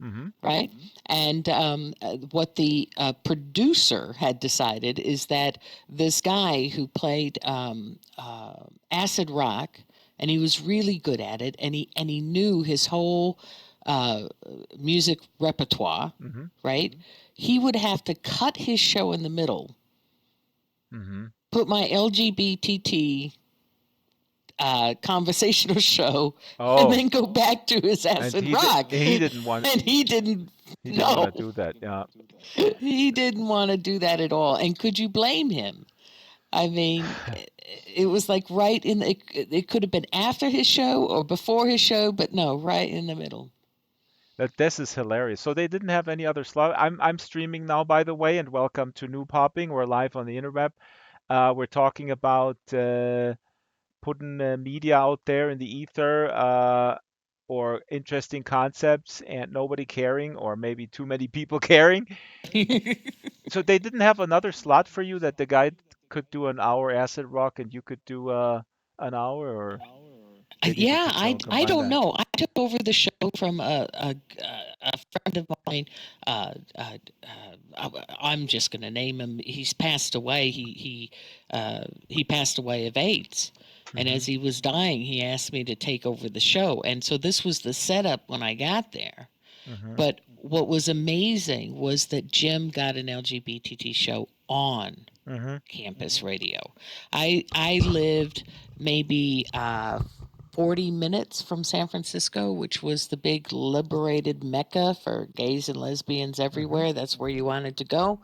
Mm-hmm. right? And what the producer had decided is that this guy who played acid rock, and he was really good at it, and he knew his whole uh, music repertoire, Mm-hmm. right? He would have to cut his show in the middle, Mm-hmm. put my LGBT conversational show, and Oh, then go back to his and acid rock. he didn't want And he didn't to know. do that. Yeah. He didn't want to do that at all. And could you blame him? I mean, it was like right in the, it could have been after his show or before his show, but no, right in the middle. That this is hilarious. So they didn't have any other slot. I'm streaming now, by the way, and welcome to New Popping. We're live on the interweb. We're talking about putting media out there in the ether, or interesting concepts and nobody caring, or maybe too many people caring. So they didn't have another slot for you that the guy could do an hour acid rock and you could do an hour, or they needed Yeah, to I combine don't that. know. I took over the show from a friend of mine. I'm just going to name him. He's passed away. He passed away of AIDS, and Hmm. as he was dying, he asked me to take over the show. And so this was the setup when I got there. Hmm. But what was amazing was that Jim got an LGBT show on Hmm. campus radio. I lived maybe 40 minutes from San Francisco, which was the big liberated mecca for gays and lesbians Hmm. everywhere. That's where you wanted to go.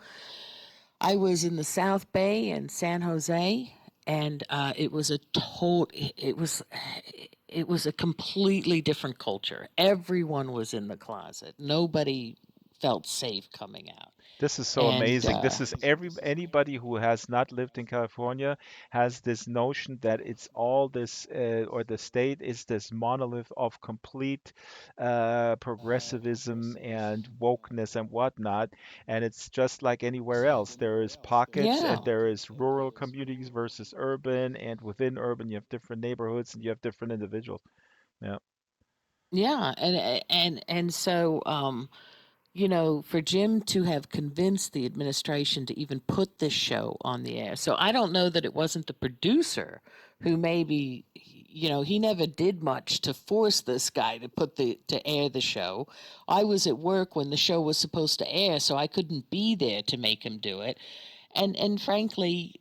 I was in the South Bay in San Jose, and it was a total. It was a completely different culture. Everyone was in the closet. Nobody felt safe coming out, This is so and amazing. This is anybody who has not lived in California has this notion that it's all this, or the state is this monolith of complete progressivism and wokeness and whatnot. And it's just like anywhere else. There is pockets yeah. and there is rural communities versus urban, and within urban you have different neighborhoods and you have different individuals. Yeah. Yeah, and so for Jim to have convinced the administration to even put this show on the air. So I don't know that it wasn't the producer who maybe he never did much to force this guy to air the show. I was at work when the show was supposed to air, so I couldn't be there to make him do it. And frankly,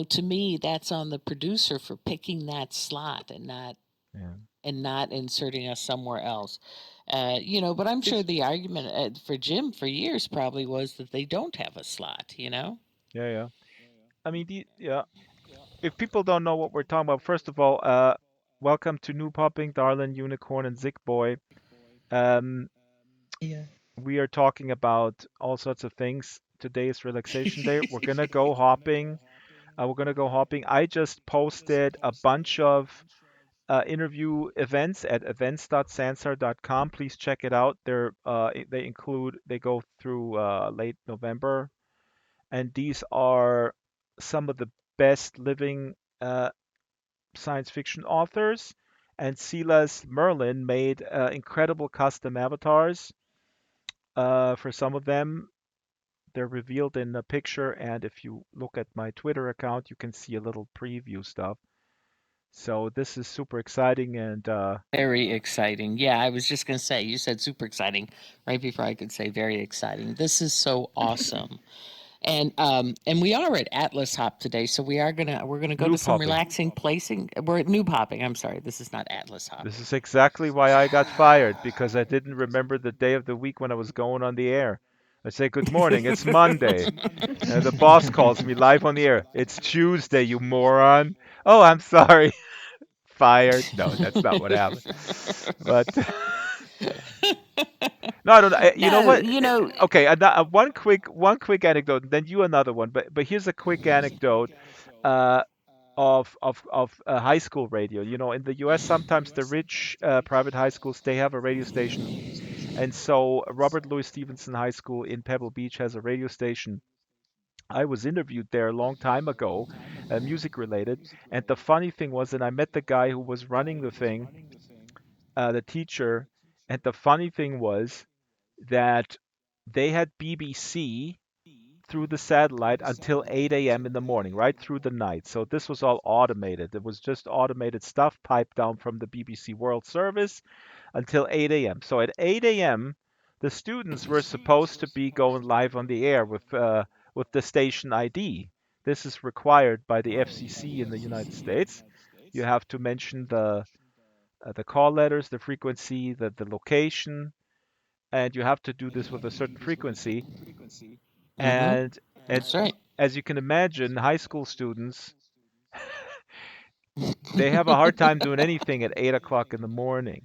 to me that's on the producer for picking that slot Yeah. and not inserting us somewhere else. But I'm sure It's the argument for Jim for years probably was that they don't have a slot. Yeah, yeah. I mean, yeah. If people don't know what we're talking about, first of all, welcome to New Popping, Darlin, Unicorn, and Zick Boy. Um, Yeah. we are talking about all sorts of things. Today is relaxation day. We're gonna go hopping. We're gonna go hopping. I just posted a bunch of interview events at events.sansar.com. Please check it out. They go through late November, and these are some of the best living science fiction authors. And Silas Merlin made incredible custom avatars for some of them. They're revealed in a picture, and if you look at my Twitter account, you can see a little preview stuff. So this is super exciting, and Very exciting. Yeah, I was just going to say, you said super exciting right before I could say very exciting. This is so awesome. And we are at Atlas Hop today, so we're gonna go new to some popping. relaxing placing. We're at New Popping. I'm sorry, this is not Atlas Hop. This is exactly why I got fired, because I didn't remember the day of the week when I was going on the air. I say, "Good morning, it's Monday." And the boss calls me live on the air. "It's Tuesday, you moron." "Oh, I'm sorry." Fired. No, that's not what happened. But no, I don't know. You know No, what? Okay, one quick anecdote, then you another one. But here's a quick anecdote uh, of high school radio. In the U.S., sometimes the rich private high schools, they have a radio station, and so Robert Louis Stevenson High School in Pebble Beach has a radio station. I was interviewed there a long time ago, music related, and the funny thing was that I met the guy who was running the thing, the teacher, and the funny thing was that they had BBC through the satellite until 8 a.m. in the morning, right through the night. So this was all automated. It was just automated stuff piped down from the BBC World Service until 8 a.m. So at 8 a.m., the students were supposed to be going live on the air with the station ID. This is required by the FCC in the United States. You have to mention the call letters, the frequency, the location, and you have to do this with a certain frequency. Mm-hmm. And That's right. as you can imagine, high school students, they have a hard time doing anything at 8 o'clock in the morning.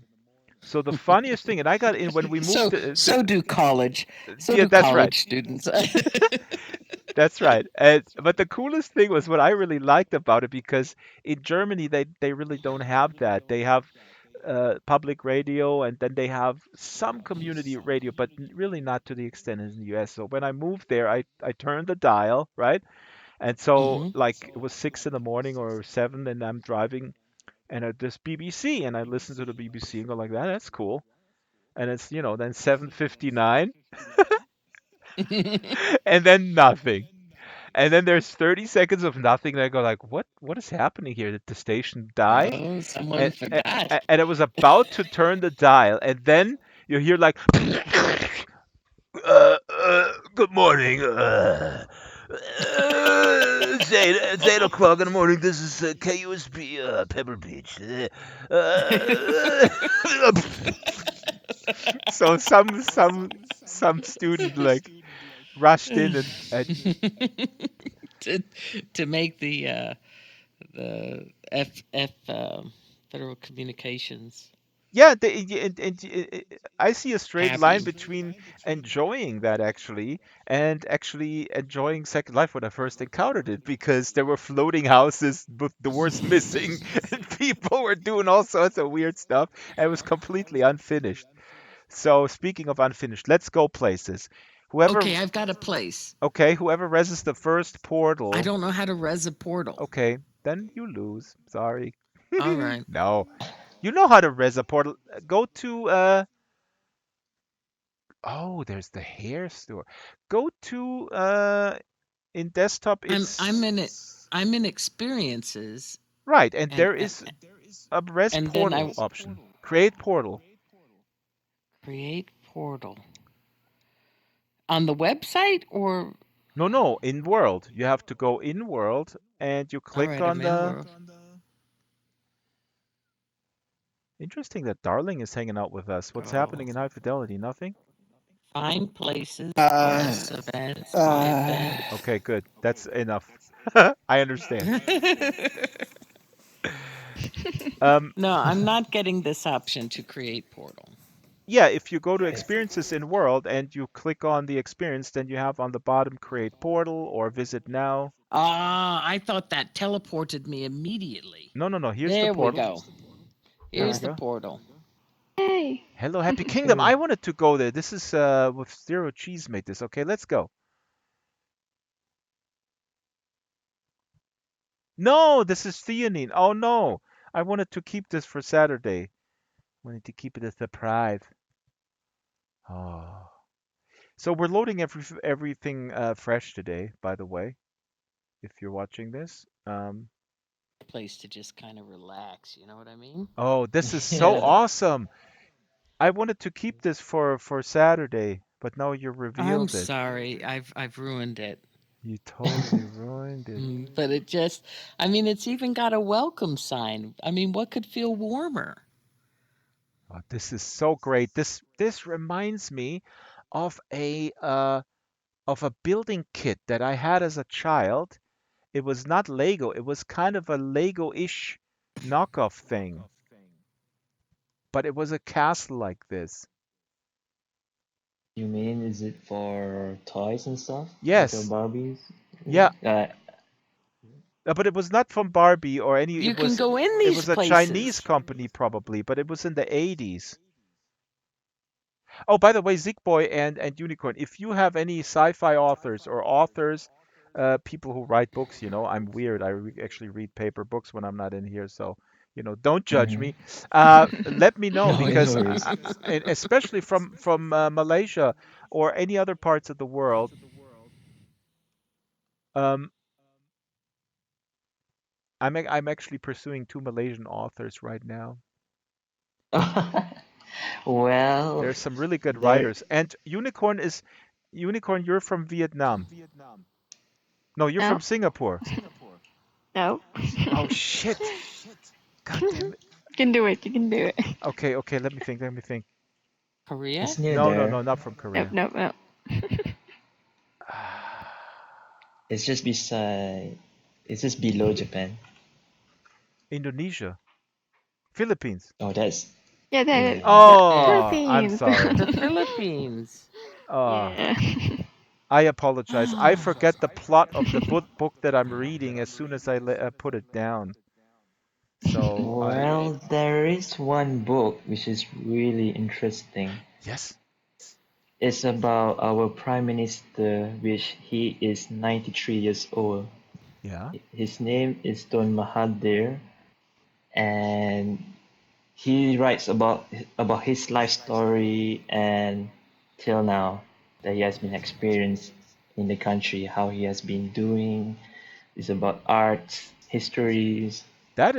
So the funniest thing, and I got in when we moved So so do college. So yeah, do that's right. college students. That's right. And but the coolest thing was what I really liked about it because in Germany they really don't have that. They have public radio and then they have some community radio, but really not to the extent as in the US. So when I moved there, I turned the dial, right? And so Mm-hmm. like it was 6 in the morning or 7, and I'm driving and this BBC, and I listen to the BBC and go like that. That's cool. And it's then 7:59, and then nothing. And then there's 30 seconds of nothing, and I go like, what is happening here? Did the station die? Oh, someone And, forgot. and it was about to turn the dial, and then you hear like, good morning. It's 8 o'clock in the morning. This is KUSP Pepper Beach. So some student like rushed in and to to make the Federal Communications yeah, I see a straight line happy. between enjoying that actually and actually enjoying Second Life when I first encountered it because there were floating houses with doors missing and people were doing all sorts of weird stuff and it was completely unfinished. So speaking of unfinished, let's go places. Whoever Okay, I've got a place. Okay, whoever reses the first I portal, don't know how to res a portal. okay, then you lose. Sorry. All right. No. You know how to res a portal. Go to oh, there's the hair store. Go to in desktop I'm in it. it's I'm in experiences, right, and and there is a res and then portal I option. Create portal. create portal on the website or No, no, in world. You have to go in world and you all click right. I'm on in the world. interesting that Darling is hanging out with us. What's Go happening in high fidelity? Nothing? find places, Uh, guests, events, my uh, events. Okay, good. That's enough. I understand. Um, No, I'm not getting this option to create portal. yeah, if you go to experiences in world and you click on the experience, then you have on the bottom create portal or visit now. Ah, I thought that teleported me immediately. No, no, no. Here's the There we portal. go. There we Here's the go. portal. Hey. Hello, Happy Kingdom. I wanted to go there. This is with Zero Cheese made this. Okay, let's go. No, this is theanine. Oh no. I wanted to keep this for Saturday. Wanted to keep it a surprise. Oh. So we're loading everything fresh today, by the way, if you're watching this. Place to just kind of relax. You know what I mean? Oh, this is so Yeah. awesome. I wanted to keep this for Saturday, but now you I'm revealed it. sorry. I've ruined it. You totally ruined it. But it just, I mean, it's even got a welcome sign. I mean, what could feel warmer? Oh, this is so great. This reminds me of a building kit that I had as a child. It was not Lego. It was kind of a Lego-ish knockoff thing, but it was a castle like this. You mean is it for toys and stuff? Like a Yes. Barbies? Yeah. Uh, But it was not from Barbie or any. You can go in It these was a Chinese places. company probably, but it was in the 80s. Oh, by the way, Zig Boy and Unicorn, if you have any sci-fi authors or authors, people who write books, I'm weird. Actually read paper books when I'm not in here. So Don't judge Mm-hmm. me. Let me know No, no because worries. and especially from Malaysia or any other parts of the world. Um, I'm actually pursuing two Malaysian authors right now. Well, There's some really good there. writers. And Unicorn. You're from Vietnam. No, you're No, from Singapore. no. Oh shit! God You damn it. can do it. You can do it. Okay, okay. Let me think. Let me think. Korea? It's near No, no, there. no, not from Nope, Korea. nope, nope. It's just beside. It's just below Japan. Indonesia, Philippines. Oh, that's Yeah, yeah. the Oh, I'm Philippines. sorry. The Philippines. Uh, Yeah. I apologize. I Ah, forget the plot of the book that I'm reading as soon as I put it down. So I Well, there is one book which is really interesting. yes, It's about our Prime Minister, which he is 93 years old. yeah. His name is Don Mahathir, and he writes about his life story and till now that he has been experienced in the country, how he has been doing. It's about arts, histories, That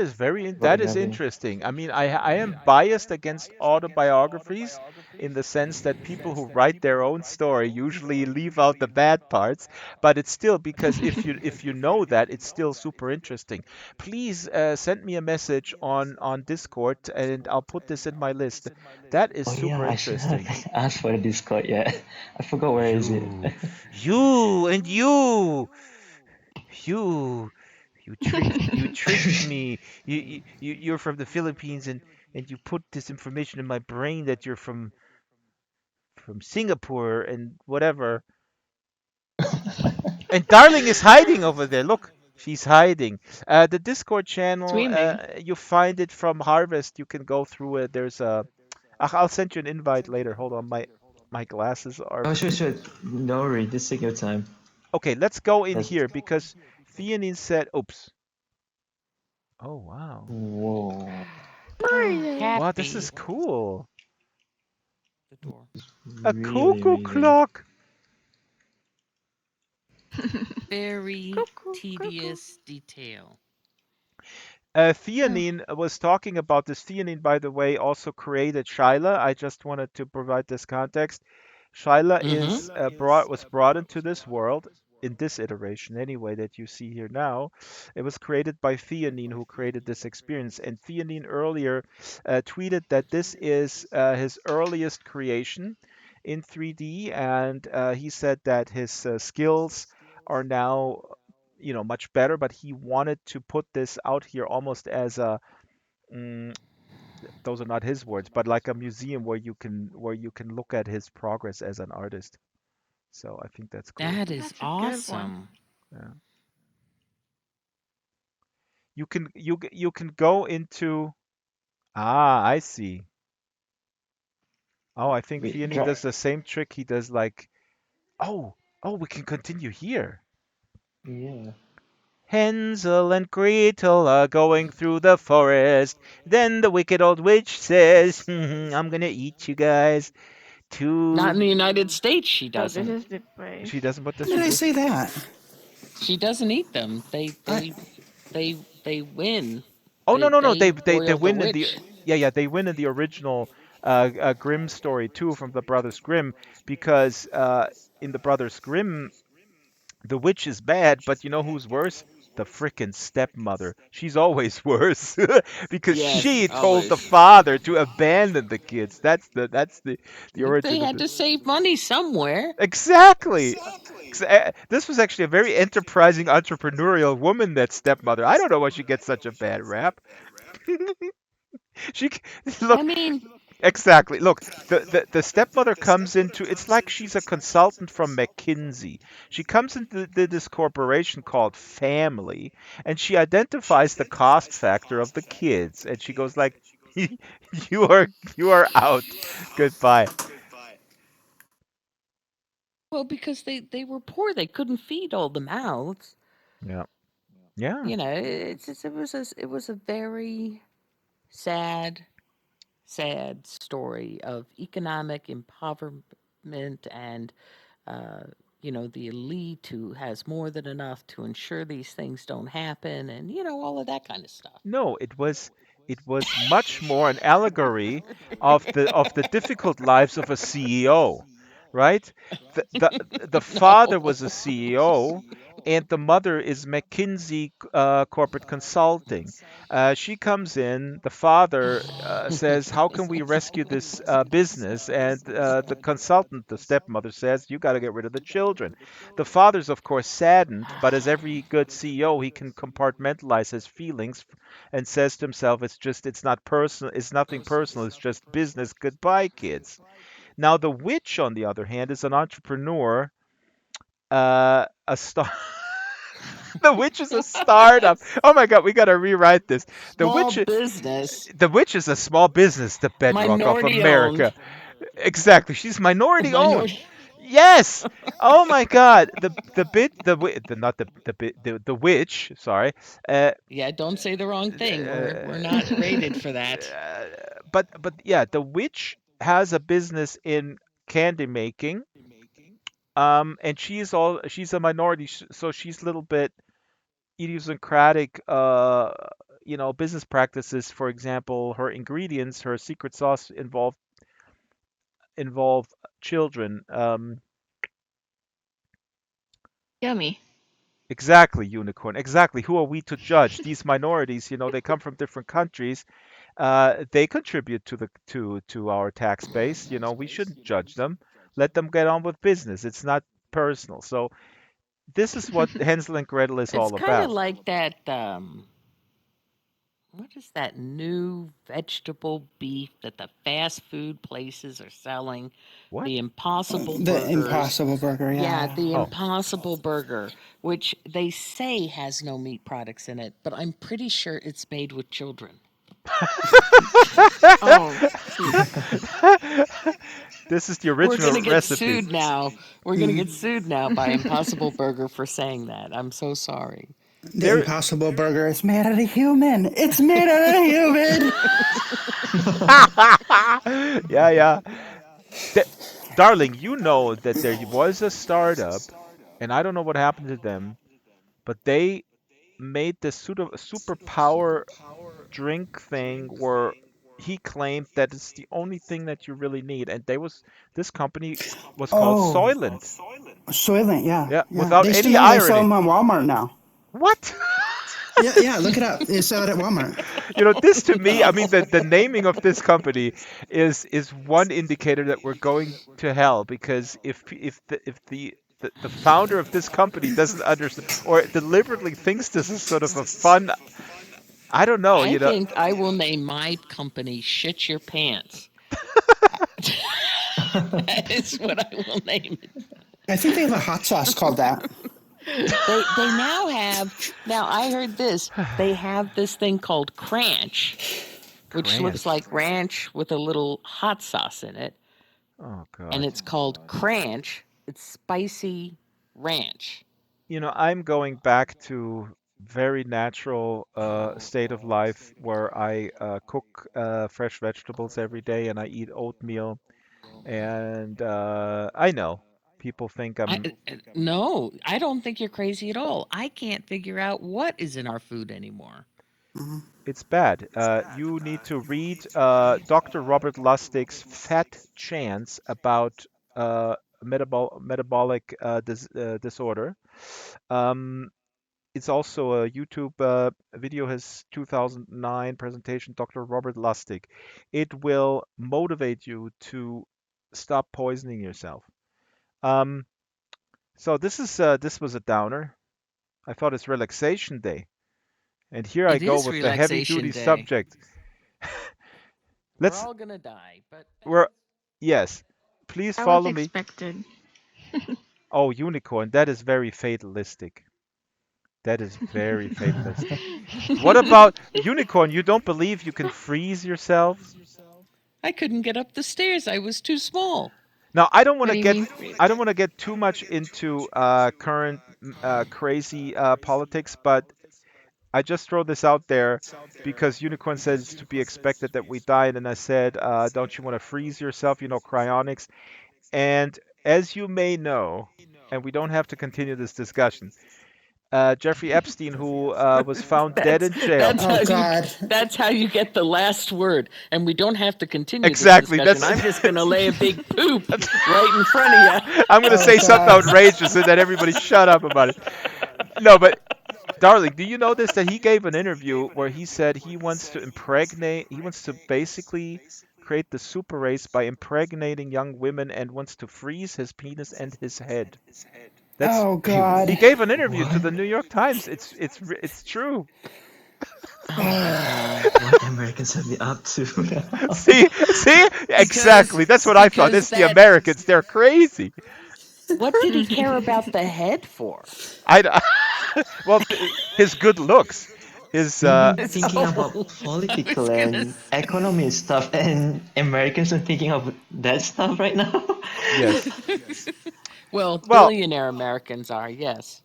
about is government. interesting. I mean, I am biased against autobiographies in the sense that people who write their own story usually leave out the bad parts, but it's still because if you know that, it's still super interesting. Please send me a message on Discord and I'll put this in my list. That is Oh yeah, super I should have interesting. asked for the Discord. Yeah, I forgot where is it. You you tricked me. You're from the Philippines and you put this information in my brain that you're from Singapore and whatever. And Darling is hiding over there. Look, she's hiding. The Discord channel, Swimming. you find it from Harvest. You can go through it. There's a. I'll send you an invite later. Hold on, my glasses are. Oh, sure, sure. Don't worry, just take your time. Okay, let's go in That's here because Theanine said, "Oops." Oh wow. whoa, Mario. Wow, this happy. is cool. The door. A really, cuckoo really. clock. Very Cuckoo, cuckoo. tedious detail. Oh, Theanine was talking about this. Theanine, by the way, also created Shyla. I just wanted to provide this context. Shyla Mm-hmm. was brought into this world in this iteration anyway that you see here now. It was created by Theanine, who created this experience. And Theanine earlier tweeted that this is his earliest creation in 3D, and he said that his skills are now much better, but he wanted to put this out here almost as a mm, those are not his words, but like a museum where you can look at his progress as an artist. So I think that's cool. That is that's a good one. awesome. Yeah. You can go into I see. Oh, I think Wait, Theanine drop. does the same trick he does like oh we can continue here. Yeah. Hansel and Gretel are going through the forest. Then the wicked old witch says, I'm gonna eat you guys. Not in Two. the United States, she So this doesn't. is the place. She doesn't. What does When she did I do? say that? She doesn't eat them. They I they they win. Oh no, no, no. They They they they foil the win in the witch. yeah, yeah. They win in the original Grimm story too, from the Brothers Grimm, because in the Brothers Grimm the witch is bad, but you know who's worse? The frickin' stepmother. She's always worse because Yes, she told the always. father to abandon the kids. That's the They origin of had the to save money somewhere. exactly. This was actually a very enterprising entrepreneurial woman, that stepmother. I don't know why she gets such a bad rap. She I look mean, exactly. Look, the stepmother comes into it's like she's a consultant from McKinsey. She comes into this corporation called Family, and she identifies the cost factor of the kids, and she goes like, you are out. Goodbye." well, because they were poor, they couldn't feed all the mouths. Yeah. Yeah. You know, it was a very sad, sad story of economic impoverishment and, uh, the elite who has more than enough to ensure these things don't happen and, all of that kind of stuff. No, it was much more an allegory of the difficult lives of a CEO, right? The father No. was a CEO, and the mother is McKinsey corporate consulting. She comes in. The father says, "How can we rescue this business?" And the consultant, the stepmother, says, "You got to get rid of the children." The father's, of course, saddened, but as every good CEO, he can compartmentalize his feelings and says to himself, it's not personal, it's nothing personal, it's just business. Goodbye, kids. Now, the witch, on the other hand, is an entrepreneur, a star. The witch is a startup. Oh my God, we got to rewrite this. The Small witch, business, the witch is a small business, the bedrock of minority owned. America. Exactly. She's minority owned. Minority. Yes. Oh my God. The not the bit the witch. Sorry. Uh, Yeah, don't say the wrong thing. We're not rated for that. uh, but yeah, the witch has a business in candy making. And she's a minority, so she's a little bit idiosyncratic. Business practices. For example, her ingredients, her secret sauce involve children. Yummy. Exactly, unicorn. Exactly. Who are we to judge? These minorities, they come from different countries. They contribute to our tax base. We shouldn't judge them. Let them get on with business. It's not personal. So this is what Hansel and Gretel is It's all kind of about. like that. What is that new vegetable beef that the fast food places are selling? The What? Impossible The Burgers. Impossible Burger, Yeah, yeah. the Oh. Impossible Burger, which they say has no meat products in it, but I'm pretty sure it's made with children. Oh, shoot. This is the We're original going to get recipe. sued now. We're going to get sued now by Impossible Burger for saying that. I'm so sorry. The There. Impossible Burger is made out of human. It's made out of human. Yeah, yeah. Th- Darling, you know that there was a startup, and I don't know what happened to them, but they made this sort of a superpower drink thing where he claimed that it's the only thing that you really need, and this company was called Oh, Soylent. Soylent, yeah, Yeah, yeah. without They still any have, they sell irony. them on Walmart now. What? Yeah, yeah. Look it up. They sell it at Walmart. This to me, I No. mean, the naming of this company is one indicator that we're going to hell, because if the founder of this company doesn't understand or deliberately thinks this is sort of a fun, I don't know, I think I will name my company Shit Your Pants. That is what I will name it. I think they have a hot sauce called that. They now I heard this. They have this thing called Cranch, which looks Cranch. like ranch with a little hot sauce in it, Oh and God. it's called Cranch. It's spicy ranch. I'm going back to very natural state of life where I cook fresh vegetables every day and I eat oatmeal. And I know people think I I'm. no, I don't think you're crazy at all. I can't figure out what is in our food anymore. It's bad. You need to read Dr. Robert Lustig's Fat Chance about metabolic disorder. Um, it's also a YouTube video, his 2009 presentation, Dr. Robert Lustig. It will motivate you to stop poisoning yourself. Um, so this was a downer. I thought it's relaxation day, and here I It go is with the heavy relaxation duty day. subject. We're Let's all gonna die, but we're Yes. Please That was follow me. expected. Oh, unicorn, that is very fatalistic. That is very fatalistic. What about unicorn? You don't believe you can freeze yourself? I couldn't get up the stairs. I was too small. Now, I don't want What to do you get mean? I don't want to get too much into current crazy politics, but I just throw this out there because Unicorn said it's to be expected that we die, and I said, don't you want to freeze yourself? Cryonics. And as you may know, and we don't have to continue this discussion, Jeffrey Epstein, who was found dead That's in jail. that's Oh how you God. that's how you get the last word. And we don't have to continue this Exactly. discussion. That's I'm just going to lay a big poop that's right in front of you. I'm gonna Oh say something God. outrageous and then everybody shut up about it. No, but darling, do you know this that he gave an interview where he said he wants to basically create the super race by impregnating young women and wants to freeze his penis and his head. That's Oh he God. gave an interview to What? the New York Times. It's true. Oh my god. What Americans have been up to now? See, Because exactly. That's what I thought. because It's the that Americans. They're crazy. what did he care about the head for? I well, his good looks, his We were thinking about So I political was gonna and economy stuff, and Americans are thinking of that stuff right now. yes. well, Well, billionaire Americans are, yes.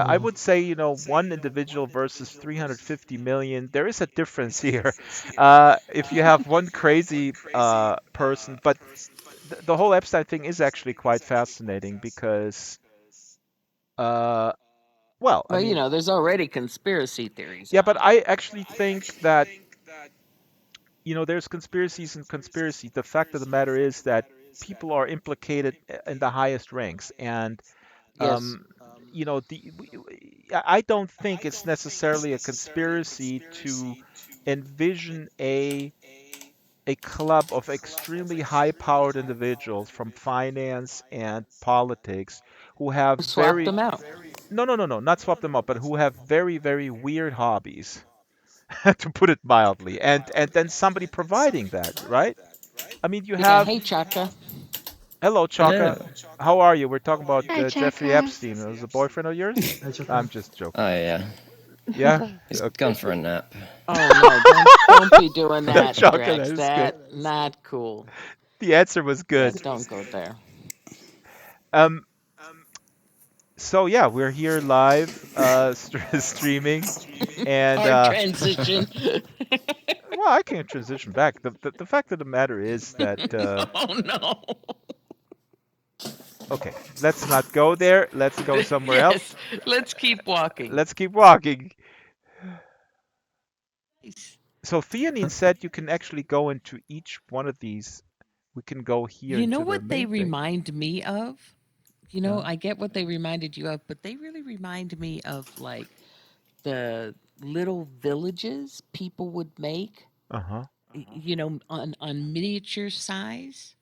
I Oh, would say, one individual versus 350 million. There is a difference here. If you have one crazy person, but the whole Epstein thing is actually quite fascinating because, uh, well, I Well, mean, there's already conspiracy theories yeah, on but it. I actually think that, there's conspiracies and conspiracies. The fact of the matter is that people are implicated in the highest ranks, and Yes. you know, I don't think it's necessarily a conspiracy to envision a club of extremely high-powered individuals from finance and politics who have Swapped very them out. no no no no not swap them up, but who have very very weird hobbies, to put it mildly, and then somebody providing that, right? I mean, you Yeah, have hey Chaka. hello Chaka, hello. how are you? We're talking about Hi, Jeffrey Chaka. Epstein. Was a boyfriend of yours? Hi, Choco. I'm just joking. Oh yeah, Yeah. he's Okay. gone for a nap. Oh no, don't be doing that, Chaka, that Drax. is good. That not cool. The answer was Yeah, good. don't go there. Um. So yeah, we're here live, streaming, and Hard transition. well, I can't transition back. The fact of the matter is that Oh no. okay, let's not go there. Let's go somewhere else. Yes, let's keep walking. Let's keep walking. Nice. So Theanine said you can actually go into each one of these. We can go here You know into the what they main thing. remind me of? Uh I get what they reminded you of, but they really remind me of like the little villages people would make, huh. on miniature size.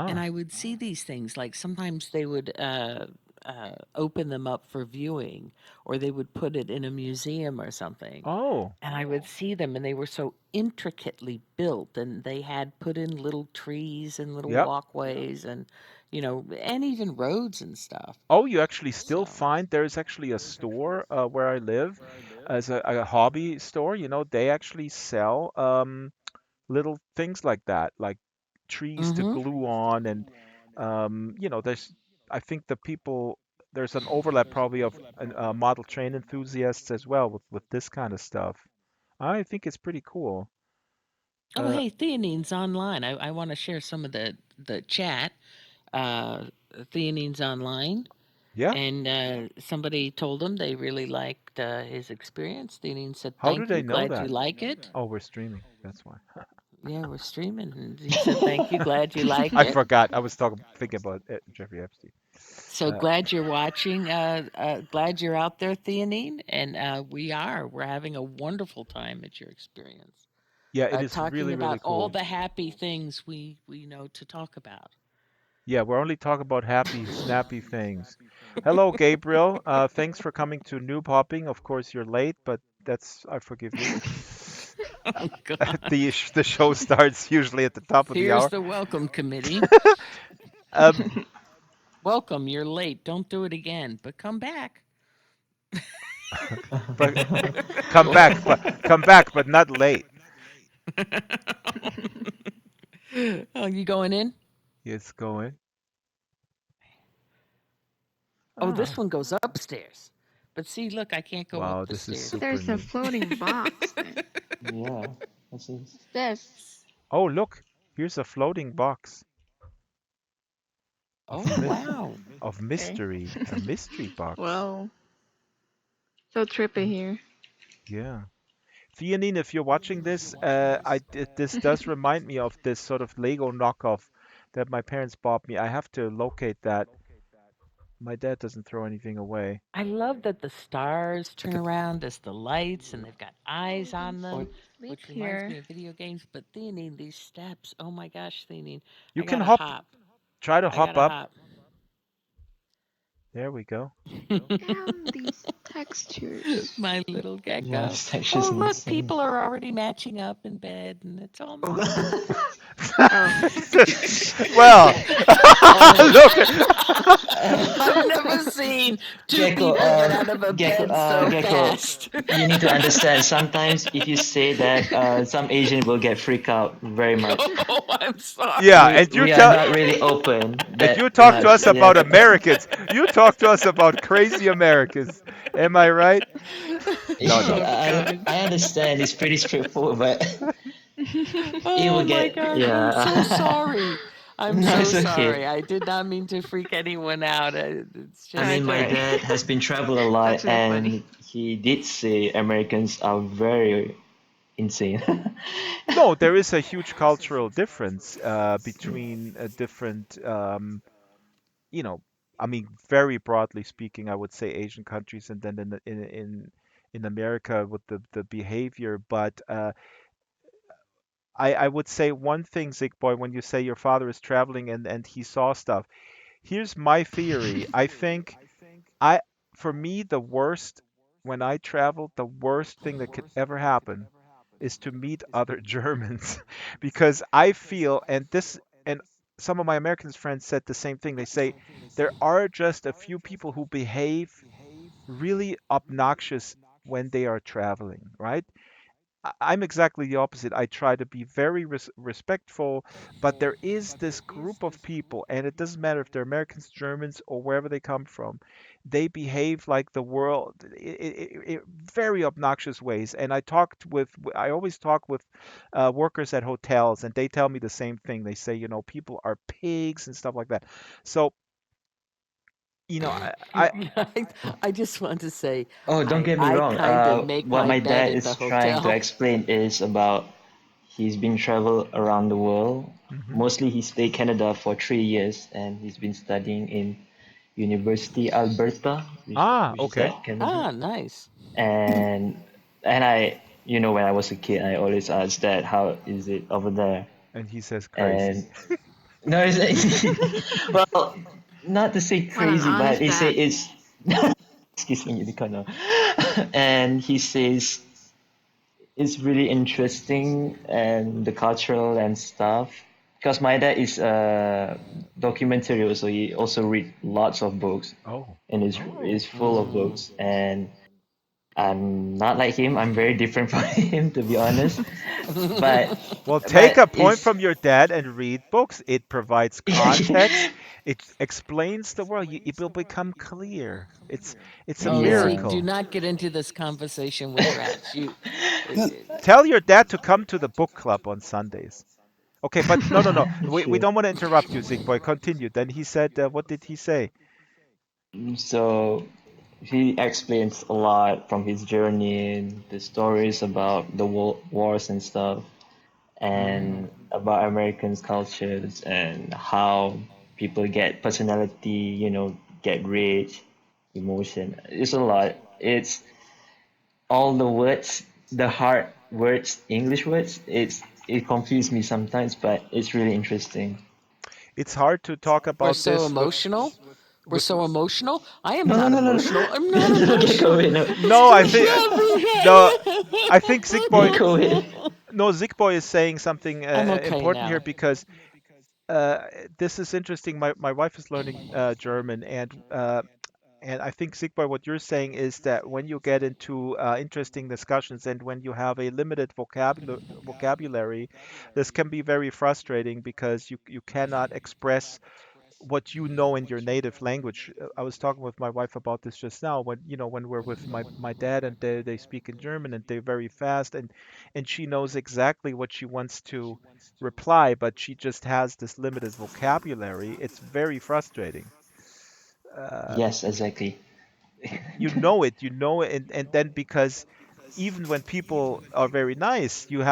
And Ah. I would see these things like sometimes they would open them up for viewing, or they would put it in a museum or something. Oh. And I would see them, and they were so intricately built, and they had put in little trees and little Yep. walkways, and and even roads and stuff. Oh, you actually still So, find there's actually a store where I live, as a hobby store. They actually sell little things like that, like trees to mm-hmm. glue on, and there's I think there's an overlap probably of model train enthusiasts as well with this kind of stuff. I think it's pretty cool. Oh, Uh, hey, theanine's online. I want to share some of the chat. Uh, theanine's online. yeah. And somebody told him they really liked his experience. Theanine said, How do "Thank they you, know glad you that? like it." Oh, we're streaming. That's why. Yeah, we're streaming. And he said, "Thank you, glad you like I it." forgot. I was thinking about Jeffrey Epstein. So Uh, glad you're watching. Glad you're out there, Theanine. And we're having a wonderful time at your experience. yeah, it is Talking really, really about all cool. the happy things we know to talk about. Yeah, we're only talking about happy, snappy things. Hello, Gabriel. Thanks for coming to Noob Hopping. Of course, you're late, but I forgive you. Oh God! The show starts usually at the top of the Here's hour. the welcome committee. Um, Welcome. You're late. Don't do it again, but come back. but come back, but not late. Oh, you going in? It's going. Oh, this Ah, one goes upstairs. But see, look, I can't go Wow, up the this is Oh, stairs. super there's a neat. floating box there. Yeah. This is What's this? Oh, look, here's a floating box Oh, of wow. Okay. mystery, a mystery box. Well, so trippy here. Yeah. Theanine, if you're watching this, this does remind me of this sort of Lego knockoff that my parents bought me. I have to locate that. My dad doesn't throw anything away. I love that the stars Like turn a, around as the lights and they've got Oh, eyes we can on or them, sleep which reminds here. me of video games. But Theanine, these steps, oh my gosh, Theanine, you I can gotta hop, hop. try to I hop gotta up. hop. There we go. These textures. My little yeah, gecko. it's actually Oh, look, insane. people are already matching up in bed and it's all nice. Oh, Oh, Well, oh, look. I've never seen two Gecko, people get out of a bed so Gecko, fast. you need to understand. Sometimes if you say that, some Asian will get freaked out very much. Oh, I'm Yeah, sorry. We are not really open. and That you talk to not us yeah. about Americans. You talk to us about crazy Americans. Am I right? No, no. Oh, God. I understand. It's pretty straightforward, but it will Oh my get gosh, I'm so yeah. sorry. I'm No, so it's okay. sorry. I did not mean to freak anyone out. It's I no, mean, just it's my alright. dad has been travel a lot, That's really funny. and he did say Americans are very insane. No, there is a huge cultural difference between different, you know, I mean, very broadly speaking, I would say Asian countries, and then in America with the behavior. But I would say one thing, Zigboy, when you say your father is traveling and he saw stuff. Here's my theory. I think I, for me, the worst when I travel, the worst thing that could ever happen is to meet other Germans because I feel, and some of my American friends said the same thing. They say there are just a few people who behave really obnoxious when they are traveling, right? I'm exactly the opposite. I try to be very respectful, but there is this group of people, and it doesn't matter if they're Americans, Germans, or wherever they come from. They behave like the world, very obnoxious ways. And I always talk with workers at hotels, and they tell me the same thing. They say, people are pigs and stuff like that. So, I I, I just want to say, Oh, don't get me I wrong. kind of make What my my bed dad at the is trying to hotel. explain is about he's been travel around the world. Mhm. Mostly he stayed Canada for 3 years, and he's been studying in University Alberta, which is Okay. at Canada. Ah, nice. And when I was a kid, I always asked Dad, how is it over there? And he says crazy. And no, well, not to say What an crazy, but honest he say dad. it's excuse me, you kind of, and he says it's really interesting and the cultural and stuff. Because my dad is a documentary also. He also read lots of books Oh. and is full of Mm. books. And I'm not like him. I'm very different from him, to be honest. But Well, take but a point it's from your dad and read books. It provides context. It explains the world. It will become clear. It's a Oh, Zeke, yeah. do miracle. not get into this conversation with Rach. It, No, it, Tell your dad to come to the book club on Sundays. Okay, but no, no, no. We Sure. don't want to interrupt you, Zigboy. Continue. Then he said, what did he say? So he explains a lot from his journey, the stories about the wars and stuff, Mm. and about Americans' cultures and how people get personality, get rage, emotion. It's a lot. It's all the words, the hard words, English words. It confused me sometimes, but it's really interesting. It's hard to talk we're about so this emotional. We're with. so emotional. I am No, no, not no, no, no, emotional. I'm no, not no, no, get emotional. away, no, It's No, I just think no. I think get Zigboy. away. No, Zigboy is saying something I'm okay important here now. because uh, this is interesting. My wife is learning German, and I think Sigmar, what you're saying is that when you get into interesting discussions and when you have a limited vocabulary, this can be very frustrating because you cannot express. what you know in your native language. I was talking with my wife about this just now. When when we're with my dad and they speak in German and they're very fast and she knows exactly what she wants to reply, but she just has this limited vocabulary. It's very frustrating. Uh, Yes, exactly. you know it, and then because even when people are very nice, you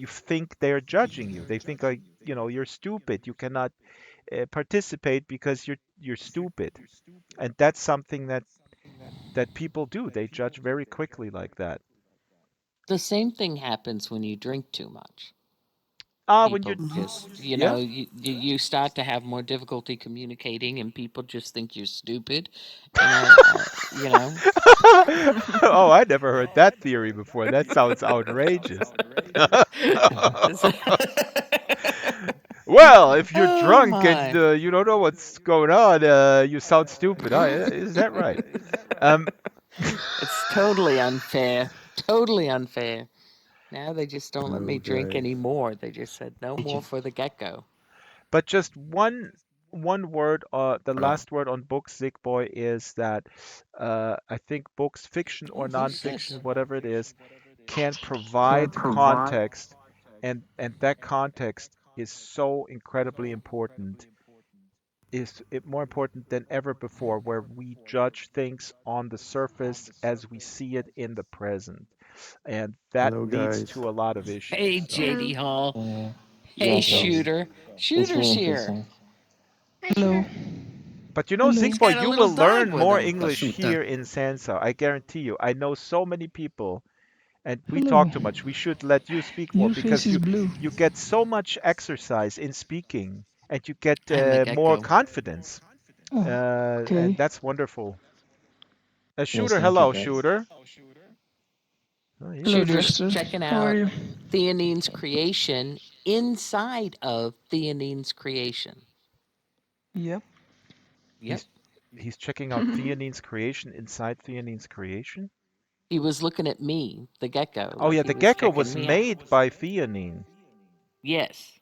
think they're judging you. They think like, you're stupid. You cannot participate because you're stupid, and that's something that people do. They judge very quickly like that. The same thing happens when you drink too much. When People you're just, Yeah. you start to have more difficulty communicating, and people just think you're stupid, and are. Oh, I never heard that theory before. That sounds outrageous. Well, if you're Oh drunk and my. you don't know what's going on, you sound stupid. Is that right? Um, It's totally unfair. Totally unfair. Now they just don't let me Oh, drink guys. anymore. They just said no Did you? more for the gecko. but just one word, the Hello. last word on books, Zig Boy, is that I think books, fiction or Oh, who's this? nonfiction, whatever it is, can Can provide provide. context, and that context is so incredibly important. Is it more important than ever before, where we judge things on the surface as we see it in the present, and that Hello, leads guys. to a lot of Hey, issues. So, Hello. JD Hall. Hey, Yes, Hello. yes. Shooter. It's really Shooter's here. interesting. Hi, Hello. Shooter. but He's Zigboy, got a you little will dog learn with more him. The English shooter. here in Sansa. I guarantee you. I know so many people, and we talk Hello. too much. We should let you speak more Your face because is you blue. you get so much exercise in speaking, and you get I'm the more gecko. confidence, Oh, and okay. that's wonderful. Yes, Shooter, thank you, hello, guys. Shooter. Oh, he's Hello, just Shooter's Jester. checking How are out you? Theanine's creation inside of Theanine's creation. Yep. Yep. he's he's checking out Theanine's creation inside Theanine's creation. He was looking at me, the gecko, Oh like yeah, he the was gecko checking was me out. made by Theanine. Yes.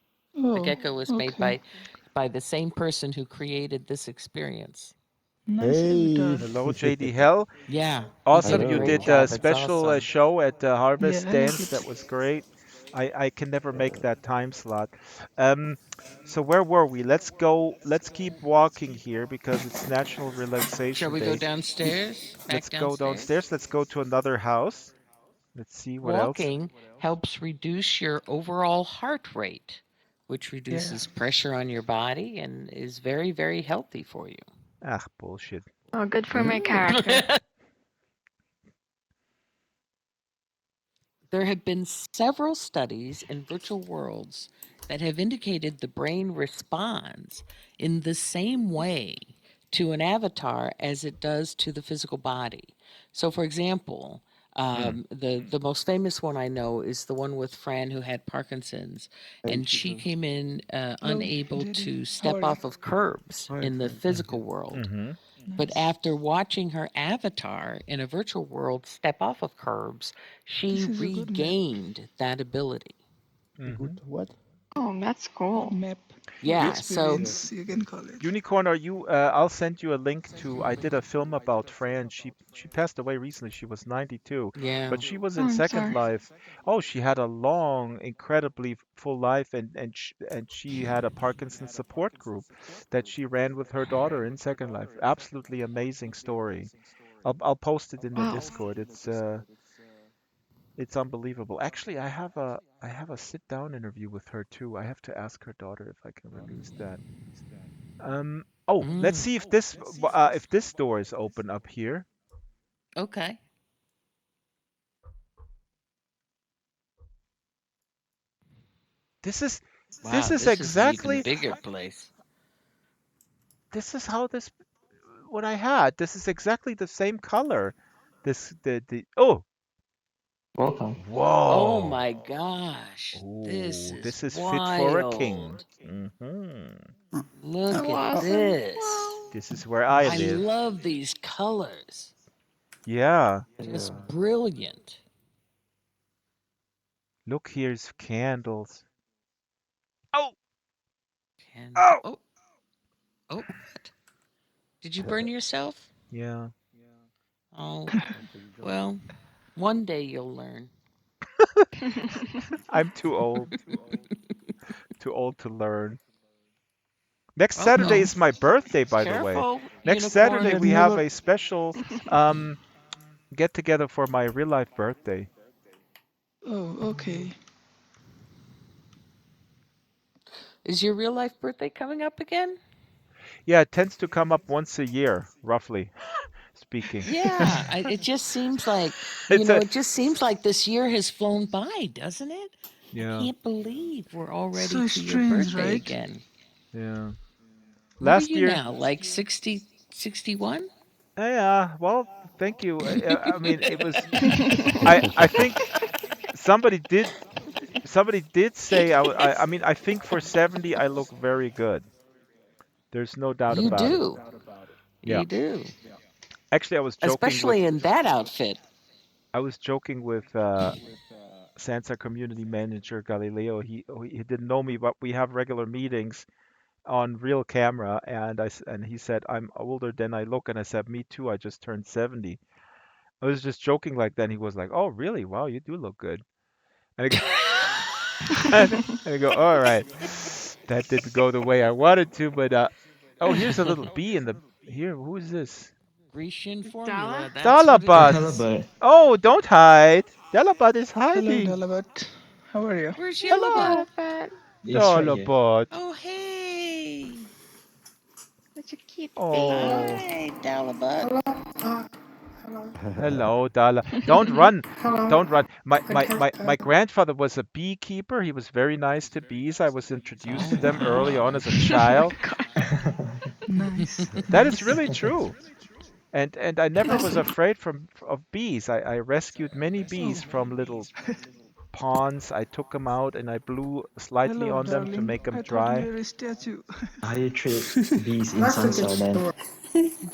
The Oh, gecko was made okay. by the same person who created this experience. Nice Hey. avatar. Hello, JD Hell. Yeah, he did Awesome. a You great Hello. did a job. It's special awesome. show at Yeah, Harvest I like Dance. it. That was great. I can never make that time slot. Um, so where were we? Let's go. Let's keep walking here because it's National Shall Relaxation we go Day. downstairs? Back Let's go downstairs? downstairs. Let's go to another house. Let's see what else. Walking helps reduce your overall heart rate, which Yeah. reduces pressure on your body and is very, very healthy for you. Ah, bullshit. Oh, good for my Oh. character. There have been several studies in virtual worlds that have indicated the brain responds in the same way to an avatar as it does to the physical body. So, for example, Mm. the most famous one I know is the one with Fran who had Parkinson's, Hey, and she Shooter. came in Hello, unable JD. to How step are you? off of curbs Fine, in the fine, thank physical you. world. Mm-hmm. But Nice. after watching her avatar in a virtual world step off of curbs, she This is a good map. regained that ability. Mm-hmm. Good what? Oh, that's cool. Map. You Yeah, so Yeah. Experience, you can call it. Unicorn, are you? I'll send you a link to. I did a film about Fran. She passed away recently. She was 92, yeah. but she was Oh, in I'm Second sorry. Life. Oh, she had a long, incredibly full life, and she had a Parkinson's support group that she ran with her daughter in Second Life. Absolutely amazing story. I'll post it in the Wow. Discord. It's unbelievable. Actually, I have a sit down interview with her too. I have to ask her daughter if I can release that. Oh, let's Mm, see if this door is open up here. okay. This is this Wow, is this is an even exactly bigger place. this is how this what I had. This is exactly the same color. This the Oh, Welcome. Oh whoa. my gosh. This Oh, is this is fit for a king. wild. Look So at Oh, awesome. this. Wow. this is where I I live. love these colors. Yeah. Just Yeah. brilliant. Look, here's candles. Oh, And oh. oh, Oh, what? Did you burn yourself? Yeah. Oh, well, one day you'll learn. I'm too old. Too old to learn. Next Uh Saturday oh. is my birthday, by the way. Careful, Next Saturday unicorn. That we have never. a special um, get together for my real life birthday. Oh, okay. Is your real life birthday coming up again? Yeah, it tends to come up once a year, roughly speaking. Yeah, it just seems like, It's a it just seems like this year has flown by, doesn't it? I yeah, can't believe we're already So to your strange, birthday right? again. yeah. What are Last you year, now, like 60, 61? yeah. Well, thank you. I mean, it was. I think somebody did say I mean, I think for 70 I look very good. There's no doubt You about it. do. Yeah. You do. Actually, I was joking with Especially in that outfit. I was joking with Sansa community manager Galileo. He didn't know me, but we have regular meetings on real camera, and and he said I'm older than I look, and I said me too. I just turned 70. I was just joking like that. And he was like, "Oh, really? Wow, you do look good." And I go, and I go, "All right, that didn't go the way I wanted to, but oh, here's a little bee in the here. Who's this? Grecian Dala? formula, that's what it Dalabut. is. But Oh, don't hide. Dalabut is Hello, hiding. Dalabat. How are you? Where's Hey, Yellowbud? Hello, Dolphin. it's right here. Dalabut. Oh, hey. Such a cute Oh, baby. Hi, Dallabud. hello, Dala. Don't run. Don't run. My grandfather was a beekeeper. He was very nice to bees. I was introduced Oh, to them early on wow. as a Oh my child. god. Nice, That is nice. really true. And I never was afraid of bees. I rescued many Oh, bees from little ponds. I took them out and I blew slightly hello, on them to darling. make them I thought you dry. were a statue. How do you treat bees in Sansar then?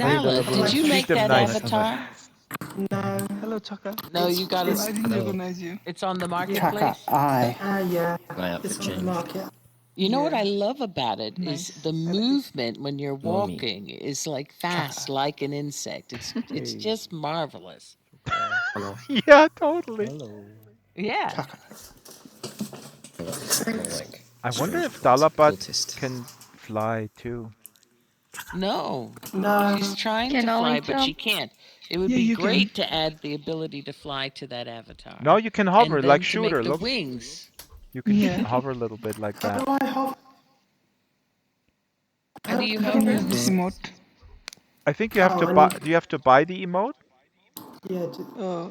Hey, Dalla, did Dalabut, you treat make them that nice. avatar? Hello, Chaka. No, you got it. I didn't recognize you. It's on the Chaka, marketplace. I. My outfit changed. You know what Yeah, I love about it is nice. the movement when you're Mommy. walking is like fast, like an insect. It's Hey, just marvelous. Hello. yeah, totally. Yeah. Chaka. Kind of like I wonder strange if because Dalabut cultist. can fly too. No. She's trying Can to only fly, but jump. she can't. It would Yeah, be you can. great to add the ability to fly to that No, avatar you can and hover like then to make Shooter. the Look, wings. you can Yeah. hover a little bit like that. How do you I don't hover? have this emote. I think you have to buy. Do you have to buy the emote? Uh,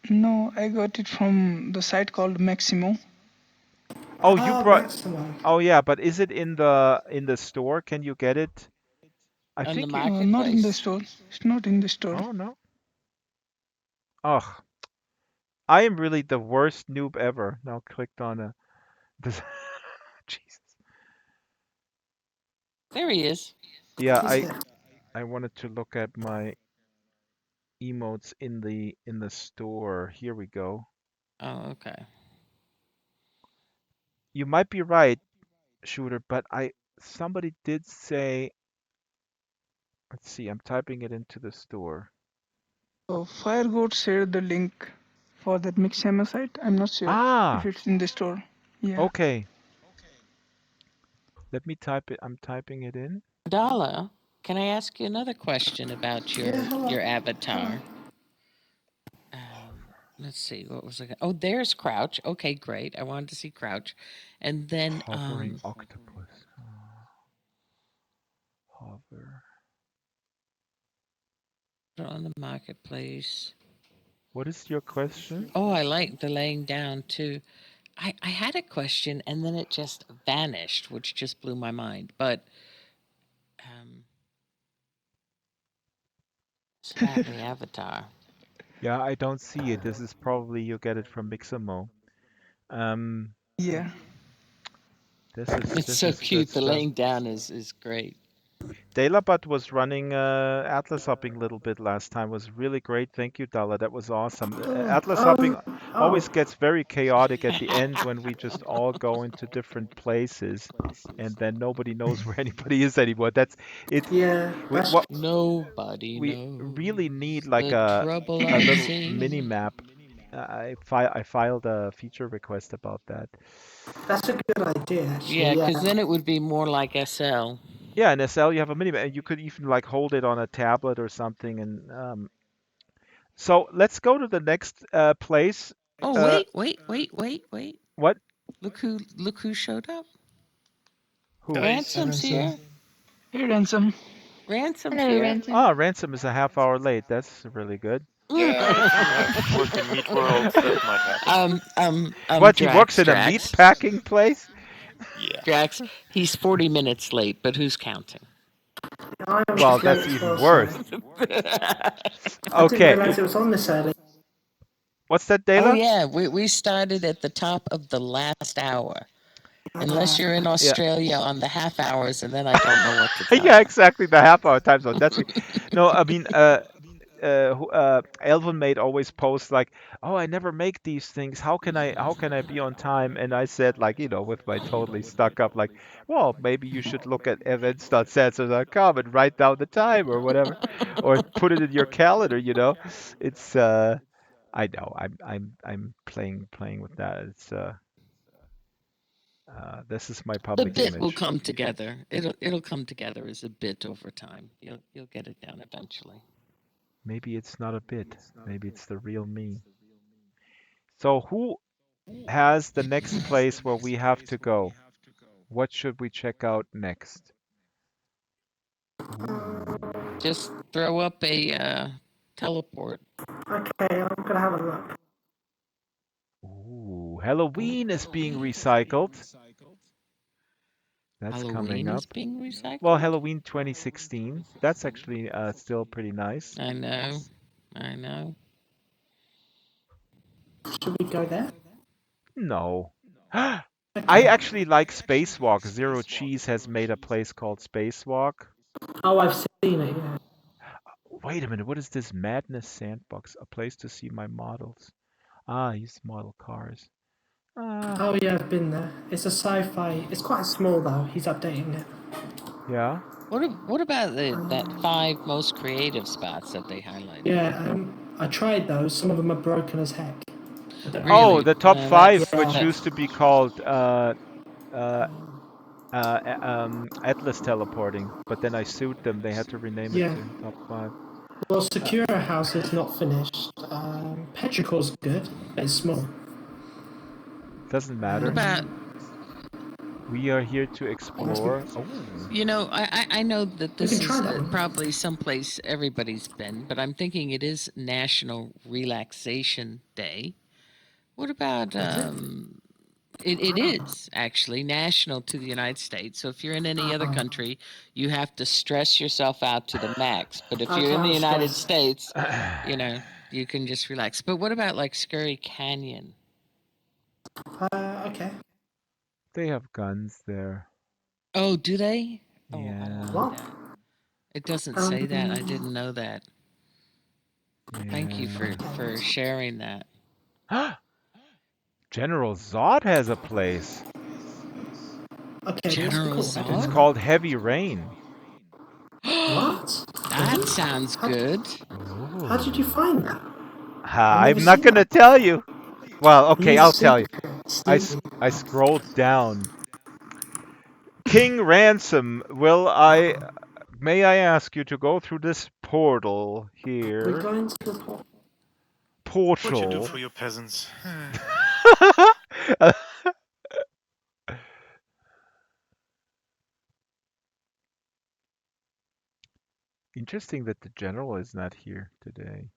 no, I got it from the site called Maximo. Oh, you brought. Oh yeah, but is it in the store? Can you get it? I On the think you. Not in the marketplace? store. It's not in the store. Oh no. Ugh, I am really the worst noob ever. Now clicked on a. This, Jesus. There he is. Yeah, I wanted to look at my emotes in the store. Here we go. Oh, okay. You might be right, Shooter, but I somebody did say. Let's see. I'm typing it into the store. FireGoat shared the link for that Mixhammer site. I'm not sure if Ah, it's in the store. Yeah. okay. Let me type it. I'm typing it in. Dala, can I ask you another question about your avatar? Let's see, what was I? Oh, there's Crouch. Okay, great. I wanted to see Crouch, and then Hovering octopus. Hover. on the marketplace. What is your question? Oh, I like the laying down too. I had a question and then it just vanished, which just blew my mind. But um, it's about the avatar. Yeah, I don't see it. This is probably you get it from Mixamo. Um, Yeah. It's this so is good cute. The stuff. laying down is great. Delabat was running Atlas hopping a little bit last time. Was really great. Thank you, Dala. That was awesome. Atlas hopping Oh, always gets very chaotic at the end when we just all go into different places, and then nobody knows where anybody is anymore. That's it. yeah, We, that's what Nobody we knows really need like the trouble a I've little mini seen. map. I filed a feature request about that. that's a good idea, Yeah, actually. Yeah. because then it would be more like SL. Yeah, in SL you have a mini map, and you could even like hold it on a tablet or something. And so let's go to the next place. Oh, Uh, wait. what? Look who showed up. Who? Ransom's here. Hey, Ransom. Ransom's Hello, here. Ransom. Ah, Ransom is a half hour late. That's really good. Yeah, if you have work in Meat World, that might happen. What? He works Drax, in a meat Drax. packing place? Yeah. Drax, he's 40 minutes late, but who's counting? I Well, was late that's as even well, sorry. worse. I didn't Okay. realise it was on this early. What's that, Oh, Dela? yeah, we started at the top of the last hour. Unless you're in Yeah. Australia on the half hours, and then I don't know what to tell Yeah, you. exactly. The half hour time zone. That's no. I mean, Elven Maid always posts like, "Oh, I never make these things. How can I be on time?" And I said like, with my totally stuck up like, "Well, maybe you should look at events.sensor.com and write down the time or whatever, or put it in your calendar." It's I know I'm playing with that. It's this is my The public bit will image. come together. It'll come together as a bit over time. You'll get it down eventually. Maybe it's not a bit. Maybe it's the real me. So who has the next place where we have to go? What should we check out next? Ooh. Just throw up a teleport. Okay, I'm gonna have a look. Ooh. Halloween is being recycled. That's coming Halloween is up. being Well, recycled. Halloween 2016. That's actually still pretty nice. I know. I know. Should we go there? No. I Okay. actually like Spacewalk. Zero Cheese has made a place called Spacewalk. Oh, I've seen it, yeah. Wait a minute, what is this Madness Sandbox? A place to see my models. Ah, he's model cars. Ah, Oh, yeah, I've been there. It's a sci-fi. It's quite small, though. He's updating it. yeah. What about that 5 most creative spots that they highlighted? Yeah, I tried those. Some of them are broken as heck. I don't know. Oh, Really? the top five, That's which Yeah. used to be called uh, Atlas teleporting, but then I sued them. They had to rename it Yeah. to top five. Well, Uh, Secura House is not finished. Petrichor's good, but it's small. doesn't What matter. about We are here to Unless we, explore. Oh, I know that we can this try is that one. probably someplace everybody's been, but I'm thinking it is National Relaxation Day. What about Is it? it is actually national to the United States. So if you're in any other country, you have to stress yourself out to the max. But if you're Okay, in the I'm United stressed. States, you know, you can just relax. But what about like Scurry Canyon? Okay. they have guns there. Oh, do they? Oh, I don't Yeah, like What? that. It doesn't say that. I Um, didn't know that. Thank you yeah. for sharing that. General Zod has a place. okay, that's General cool. I It's didn't Zod? know called Heavy Rain. that. What? That Really? sounds How, good. how did you Oh. find that? I've never I'm not seen gonna that. tell you. Well, okay, New I'll tell you. secret. I, Sneaky. s- I scrolled down. King Ransom, may I ask you to go through this portal We're here? going to the port. What you do Portal. for your peasants? Interesting that the general is not here today.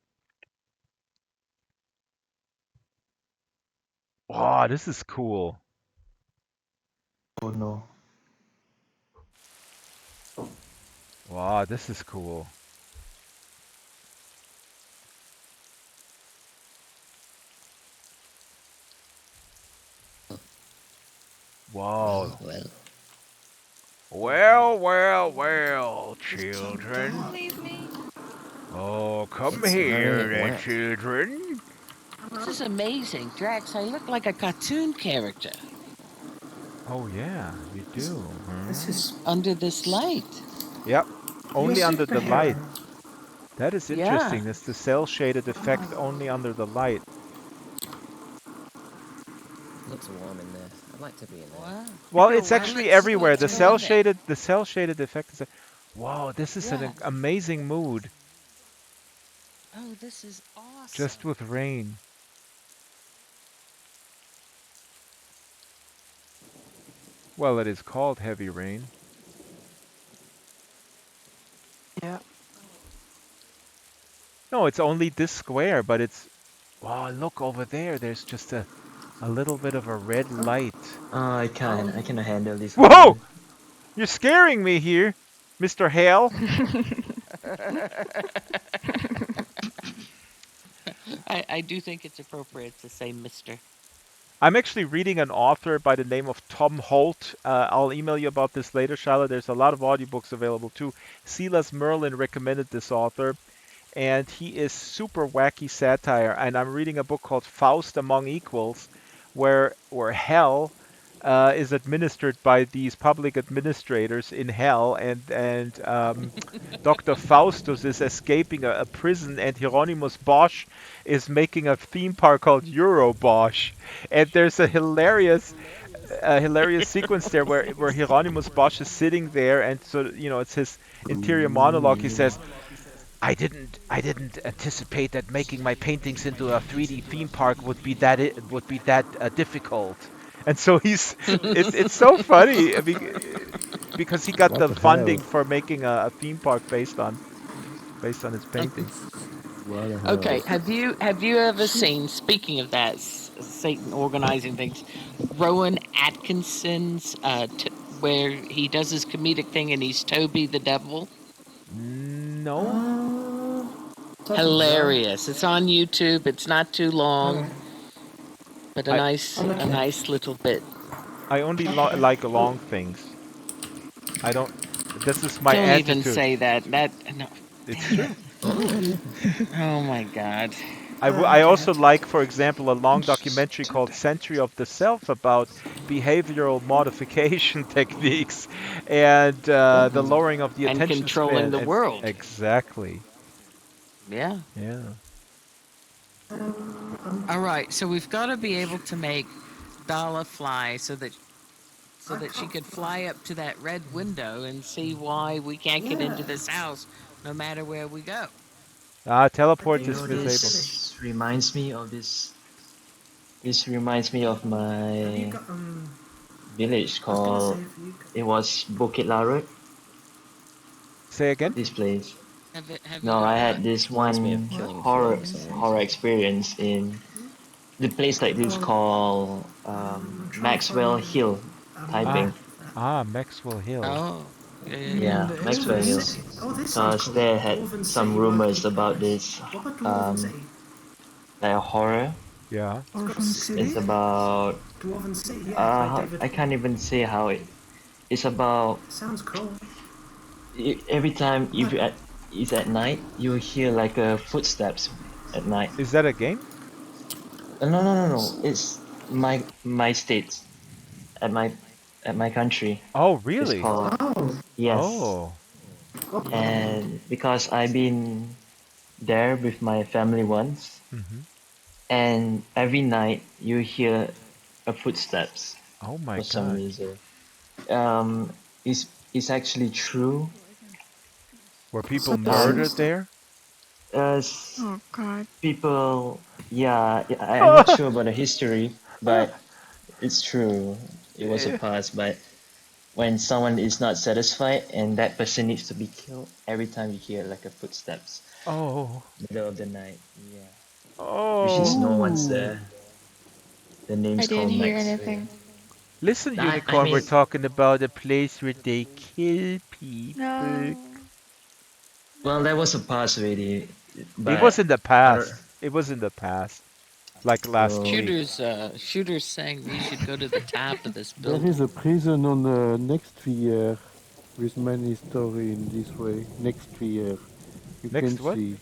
Wow, this is cool. Oh no. Wow, this is cool. Well, Wow. well. Well, well, well, Don't children. leave me. Oh, come It's very here, there, wet. children. This is amazing. Drax, I look like a cartoon character Oh, yeah, you do, This huh? is under this light. Yep, you're a only under the light. superhero. That is Yeah. interesting. It's the cell shaded effect only under the light. Looks warm in there. I'd like to be in there. Wow. Well, Well, it's actually everywhere. let's go in there. The cell shaded effect is. Wow, this is Yeah. an amazing mood Oh, this is awesome. just with rain. Well, it is called heavy rain. Yeah. No, it's only this square, but it's. Wow, look over there. There's just a little bit of a red light. I cannot handle this Whoa! weather. You're scaring me here, Mr. Hale. I do think it's appropriate to say Mister. I'm actually reading an author by the name of Tom Holt. I'll email you about this later, Shala. There's a lot of audiobooks available too. Silas Merlin recommended this author, and he is super wacky satire. And I'm reading a book called Faust Among Equals, where hell is administered by these public administrators in hell, and Dr. Faustus is escaping a prison, and Hieronymus Bosch is making a theme park called Euro Bosch, and there's a hilarious sequence there where Hieronymus Bosch is sitting there, and so it's his interior monologue. He says, I didn't anticipate that making my paintings into a 3D theme park would be that difficult. And so it's so funny because he got What the the hell? funding for making a theme park based on his paintings. What the hell? Okay. Have you ever seen? Speaking of that, Satan organizing things, Rowan Atkinson's where he does his comedic thing and he's Toby the Devil. No, Don't think so. Hilarious. It's on YouTube. It's not too long, Okay. but I I'll look a at it. nice little bit. I only like long things. I don't. This is my Don't even attitude. say that. No. It's Dang true. it. Oh my God. I Look at also it. like, for example, a long documentary called Century of the Self about behavioral modification techniques and the lowering of the And attention controlling span. the And world. exactly. Yeah. Yeah. All right. So we've got to be able to make Dala fly so that she could fly up to that red window and see why we can't get into this Yeah. house no matter where we go. I Teleport think You is know, it's disabled. finished. this reminds me of this. This reminds me of Have you my got village I was gonna say called. if you It was Bukit Larut. Say again? This place. Have you No, got I what? had this Reminds me of one what? killing floor horror for some horror reason. experience in the place like this Oh, called I'm trying to Maxwell find Hill, Ah, Taiping. Maxwell Hill. Oh, yeah, yeah, You yeah. mean Yeah, the Maxwell Dwarven Hill. experience? City. Oh, this sounds Cause cool. they had Dwarven some City rumors Market about Place. this What about Dwarven um City? like a horror. Yeah. It's got a Orphan It's City? city. about Dwarven City, yeah, by David. I can't even say how it's about Sounds cool. every time if What? it's at night you hear like footsteps at night. Is that a game? No. It's my state at my country. Oh, It's really? called Oh, yes. Oh. okay. And because I've been there with my family once, Hmm. and every night you hear a footsteps Oh my for some God. reason. Um, it's actually true. Were So people murdered interesting. there? As Oh God. people, yeah, I'm not sure about the history, but it's true. It was a past, but when someone is not satisfied and that person needs to be killed, every time you hear like a footsteps, Oh. middle of the night, yeah. Which is Oh. no one's Ooh. there. The I name's didn't called hear Maxwell. anything. Listen, I Unicorn, we're mean, talking about a place where they kill people. No. well, that No. was a past already, It was but in the I don't. past. It was in the past. Like last So week. Shooter's saying we should go to the top of this There is building. a prison on next to here. with many story in this way. Next year, you can Next what? see.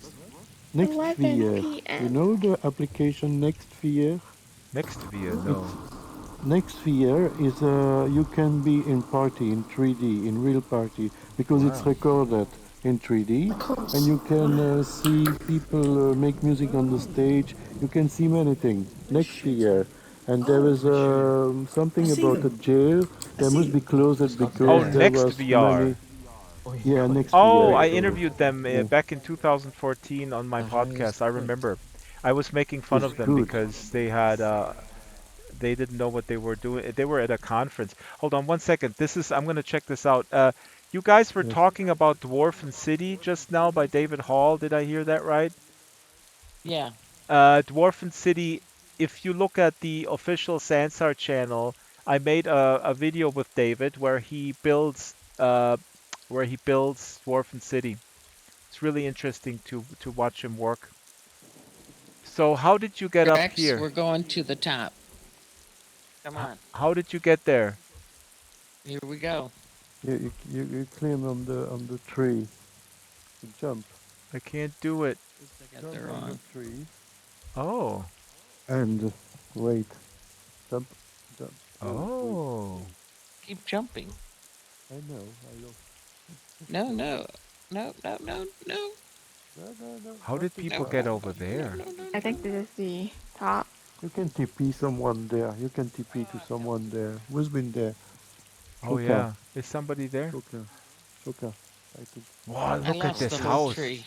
Next 11 year, you p.m. know the application Next year? Next via, It's no. Next year is you can be in party in 3D in real party because it's Wow. recorded in 3D I can't. and you can see people make music on the stage. You can see many things Where's next shooting? year, and there Oh, is I something see about a them. jail. I They see must be them. closed It's not Oh, because there. there Next was many. VR. Oh my Yeah, god. next Oh, year. I Wait. interviewed them Yeah, back in 2014 on my The highest podcast. I point. remember. I was making fun it's of them good. because they didn't know what they were doing. They were at a conference. Hold on one second. I'm gonna check this out. You guys were Yes, talking about Dwarfen City just now by David Hall. Did I hear that right? Yeah. Dwarfen City, if you look at the official Sansar channel, I made a video with David where he builds Dwarfen City. It's really interesting to watch him work. So how did you get up Rex, here? we're going to the top. Come H- on. how did you get there? Here we go. you climb on the tree. You jump, I can't do it. Oops, I got the jump on the wrong. tree, Oh, and wait. Jump, jump. Oh, wait, oh. wait. Keep jumping. I know, I lost. No, no. No, no, no, no. No, no, no, How not did too No, people far. get no, over no, there? no, no, I no, think no. this is the top. You can TP someone there. You can TP to someone there. Who's been there? Oh Choka, yeah. Is somebody there? Choka, Choka. I think. Wow, I look at lost the this whole house. tree.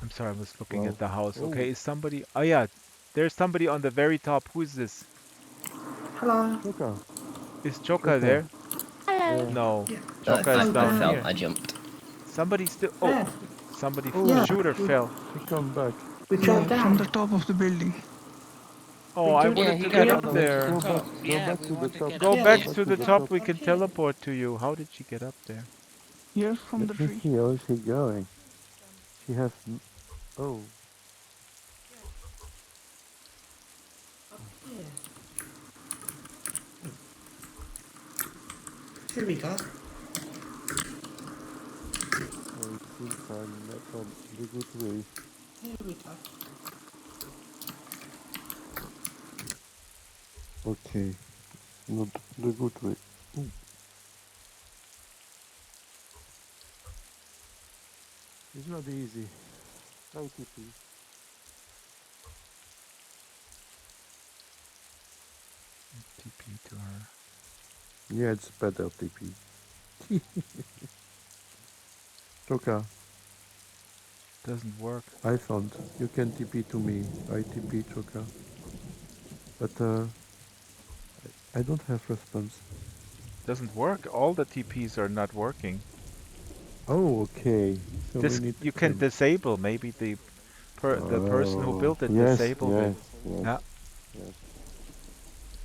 I'm sorry, I was looking Wow. at the house. Oh, Okay, is somebody? Oh yeah, there's somebody on the very top. Who is this? Hello. Choka, Is Choka Choka. there? Hello. Yeah. No, Yeah. Choka is I down felt. here. I jumped. Somebody still. Oh, Ed. Oh, Yeah. shooter We fell. she come back. we Yeah, dropped from the down. top of the building. Oh, We I jumped. Yeah, wanted he to got get We all up the way to the there. Go top. back Yeah, we to the want to top. get Go up yeah. Go back there. Let's back to to the the up top. top. We up can here. teleport to you. How did she get up there? Here from the Let me tree. see how is she going. She has. Oh, Yeah. Here we go. oh, it seems I'm not on the good way. Here we go. Okay, not the good way. Ooh, it's not easy. Try TP. TP to her. Yeah, it's better TP. Choka, Doesn't work. I found you can TP to me. I TP Choka, but I don't have response. Doesn't work. All the TPs are not working. Oh, okay. So we This need you can him. disable. Maybe the person who Oh, built it yes, disabled it. yes, yes, Yeah. yes.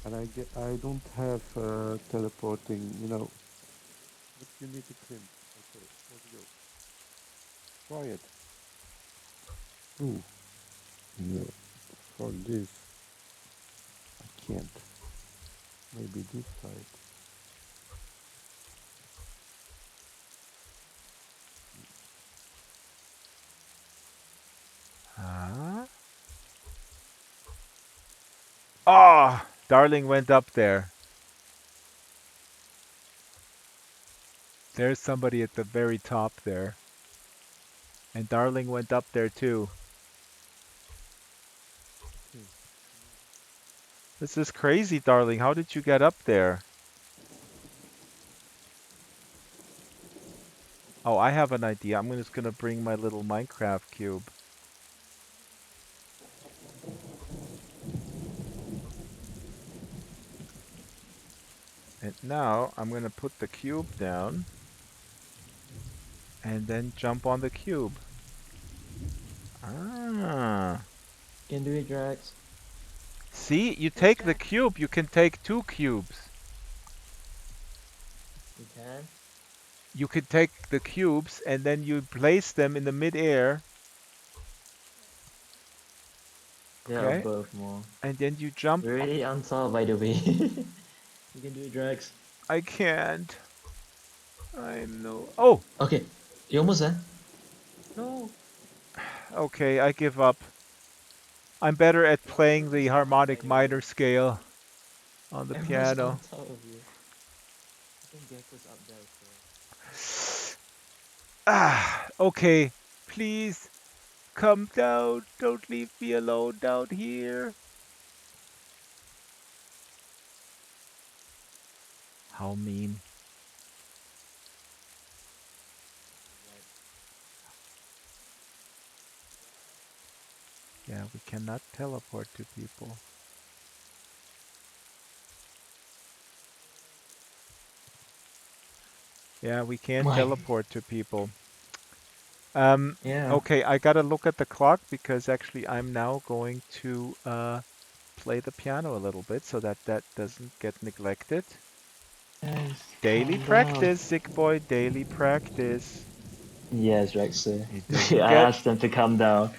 And I don't have teleporting. But you need to climb. Okay, let's go. Try it. Ooh, no. For this, I can't. Maybe this side. Huh? Ah, Darling went up there. There's somebody at the very top there. And Darling went up there too. Okay. This is crazy, Darling. How did you get up there? Oh, I have an idea. I'm just gonna bring my little Minecraft cube. And now I'm gonna put the cube down and then jump on the cube. Ah. You can do it, Drax. See, you take the cube, you can take two cubes. You can. You could take the cubes and then you place them in the mid-air, They're okay? above more. And then you jump. We're really unsolved, by the way. You can do it, Drax. I can't. I know. Oh, Okay, you almost there. No. okay, I give up. I'm better at playing the harmonic minor scale on the Everyone's on piano. top of you. I think Gecko's up there still. Ah, okay. Please come down. Don't leave me alone down here. How mean. Yeah, we cannot teleport to people. Yeah, we can't Why? teleport to people. Um, Yeah. okay, I gotta look at the clock because actually I'm now going to play the piano a little bit so that that doesn't get neglected. Guys, Daily calm down. practice, sick boy, daily practice. Yes, Draxter. It I doesn't get. asked them to calm down.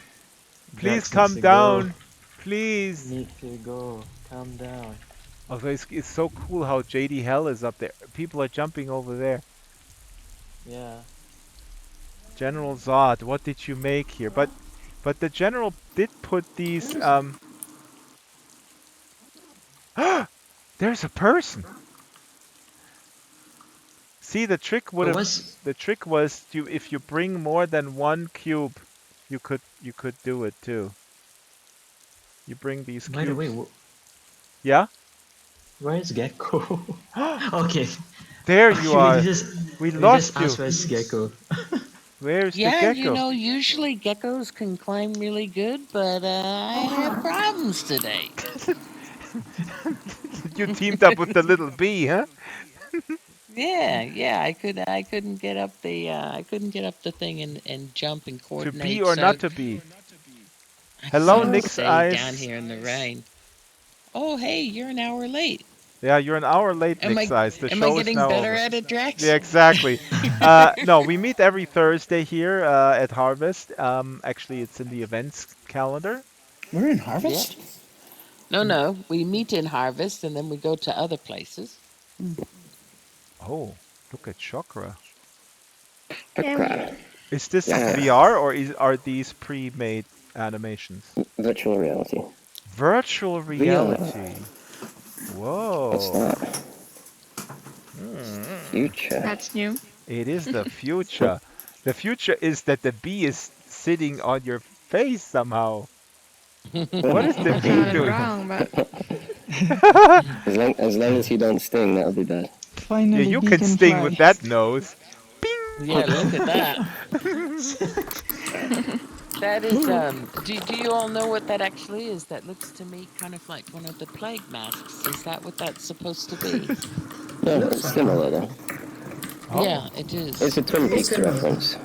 Please Drax needs come to go. down. Please. Need to go. Calm down. Although it's so cool how JD Hell is up there. People are jumping over there. Yeah. General Zod, what did you make here? But the general did put these there's a person. See, But what's the trick was to if you bring more than one cube, you could do it too. You bring these by the way, cubes. Yeah? where is Gecko? Okay. There you Okay, we are. just We we just lost asked you. where's Gecko. Where's the Yeah, you gecko? know, usually geckos can climb really good, but I had problems today. You teamed up with the little bee, huh? Yeah, I couldn't get up the thing and jump and To be coordinate, or so not to be. I Hello, decided to Nick's stay down Eyes. here in the rain. Oh, hey, you're an hour late. Yeah, you're an hour late, Am Nick's I Eyes. The am I show is getting now better over. at it, Yeah, Drax? exactly. No, we meet every Thursday here at Harvest. Actually, it's in the events calendar. We're in Yep. Harvest? No, we meet in Harvest and then we go to other places. Oh, look at Chakra. Yeah, we. Is this Yeah, VR or are these pre-made animations? virtual reality. Virtual VR. reality. What's Whoa. that? Future. That's new. It is the future. The future is that the bee is sitting on your face somehow. What is the That bee sounded doing? wrong, but As long as you don't sting, that'll be bad. Yeah, Finally, you bee can can sting fly. with that nose. Yeah, look at that. That is do you all know what that actually is? That looks to me kind of like one of the plague masks. Is that what that's supposed to be? No, Looks it's like similar though. Yeah, Oh. it is. It's a Twin It's Peaks similar. reference.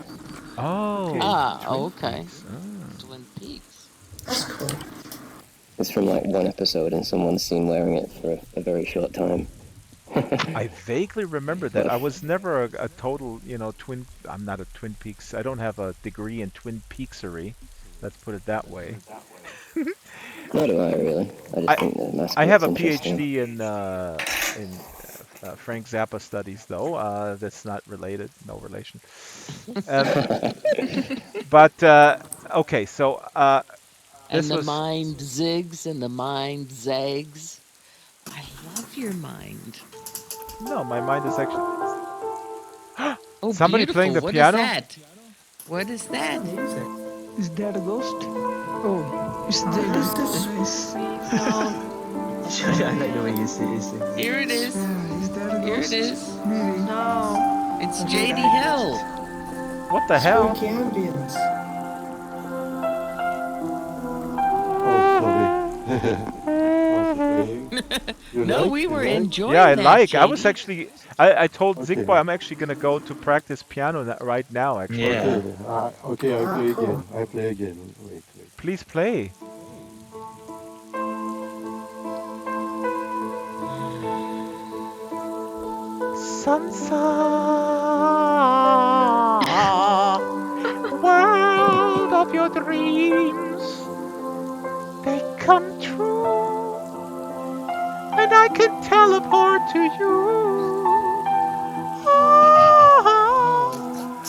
Oh, Ah, Twin okay. Peaks. Twin Peaks. That's cool. It's from like one episode and someone's seen wearing it for a very short time. I vaguely remember that. But I was never a total, twin. I'm not a Twin Peaks. I don't have a degree in Twin Peaksery. Let's put it that way. nor do I really. I just I think the I mascot's have a interesting. PhD in Frank Zappa studies, though. That's not related, no relation. Um, but okay, so And this the was mind zigs and the mind zags. I love your mind. no, my mind is actually Oh, somebody playing beautiful. the What is piano. that? What is What's that? the music? Is that a ghost? Oh, it's What is JD. this? Nice. Please don't. I like the way you say it. Here it is. Yeah, is that a Here ghost? it is. Maybe. no. It's Okay, JD I Hill. What the hell? Spooky ambience. Oh, sorry. You No, like? we You were like? enjoying Yeah, I that, like. I was JD. actually. I told Okay. Zigboy I'm actually gonna go to practice piano right now. Actually, Yeah. Okay, then. Okay, I play again. I play again. Wait. please play. Sansa, world of your dreams, they come true, and I can teleport to you. Oh,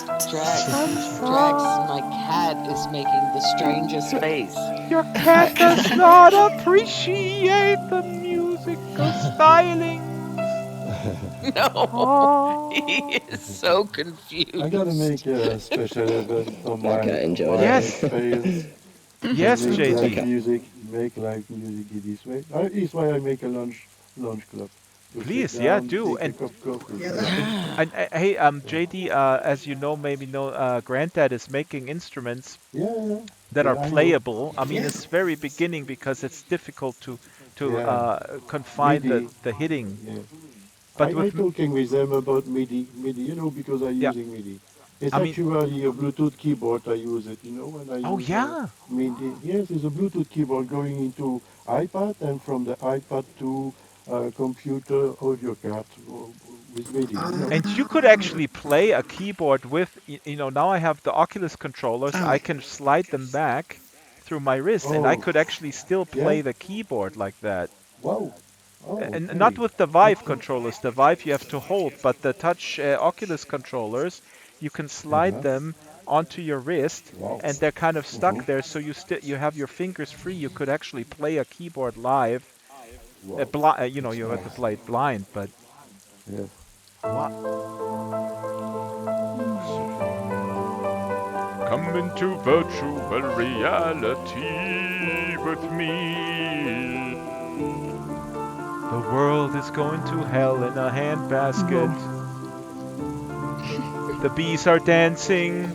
I'm Drax, my cat is sorry. making the strangest face. Your cat does not appreciate the musical stylings. No, he Oh. is so I gotta confused. make a special event My cat on enjoyed my it. Yes, experience to yes, make My live JD. cat. music, in this way. It's why I make a lunch club to sit Please, yeah, down, do. take a And cup of coffee. Yeah, that's Yeah, good. Yeah. hey, yeah, JD, as you know, maybe know, Granddad is making instruments yeah, yeah. that are Yeah, I know. playable. I mean, Yeah. it's very beginning because it's difficult to Yeah, confine MIDI. the hitting. Yeah, But I with talking with them about MIDI, because I yeah, using MIDI. It's I mean, actually a Bluetooth keyboard I use it, when I oh use yeah. MIDI. Yes, it's a Bluetooth keyboard going into iPad and from the iPad to computer audio card with MIDI. And you could actually play a keyboard with, now I have the Oculus controllers. Oh, I can slide them back through my wrist, and I Oh, could actually still yeah? play the keyboard like that. Wow. Oh, And okay. not with the Vive controllers. The Vive you have to hold, but the touch Oculus controllers, you can slide Uh-huh. them onto your wrist, Wow. and they're kind of Uh-huh. stuck there. So you have your fingers free. You could actually play a keyboard live. Wow. That's You have to nice. play it blind, but Yes. what? Come into virtual reality with me. The world is going to hell in a Whoa. handbasket. The bees are dancing.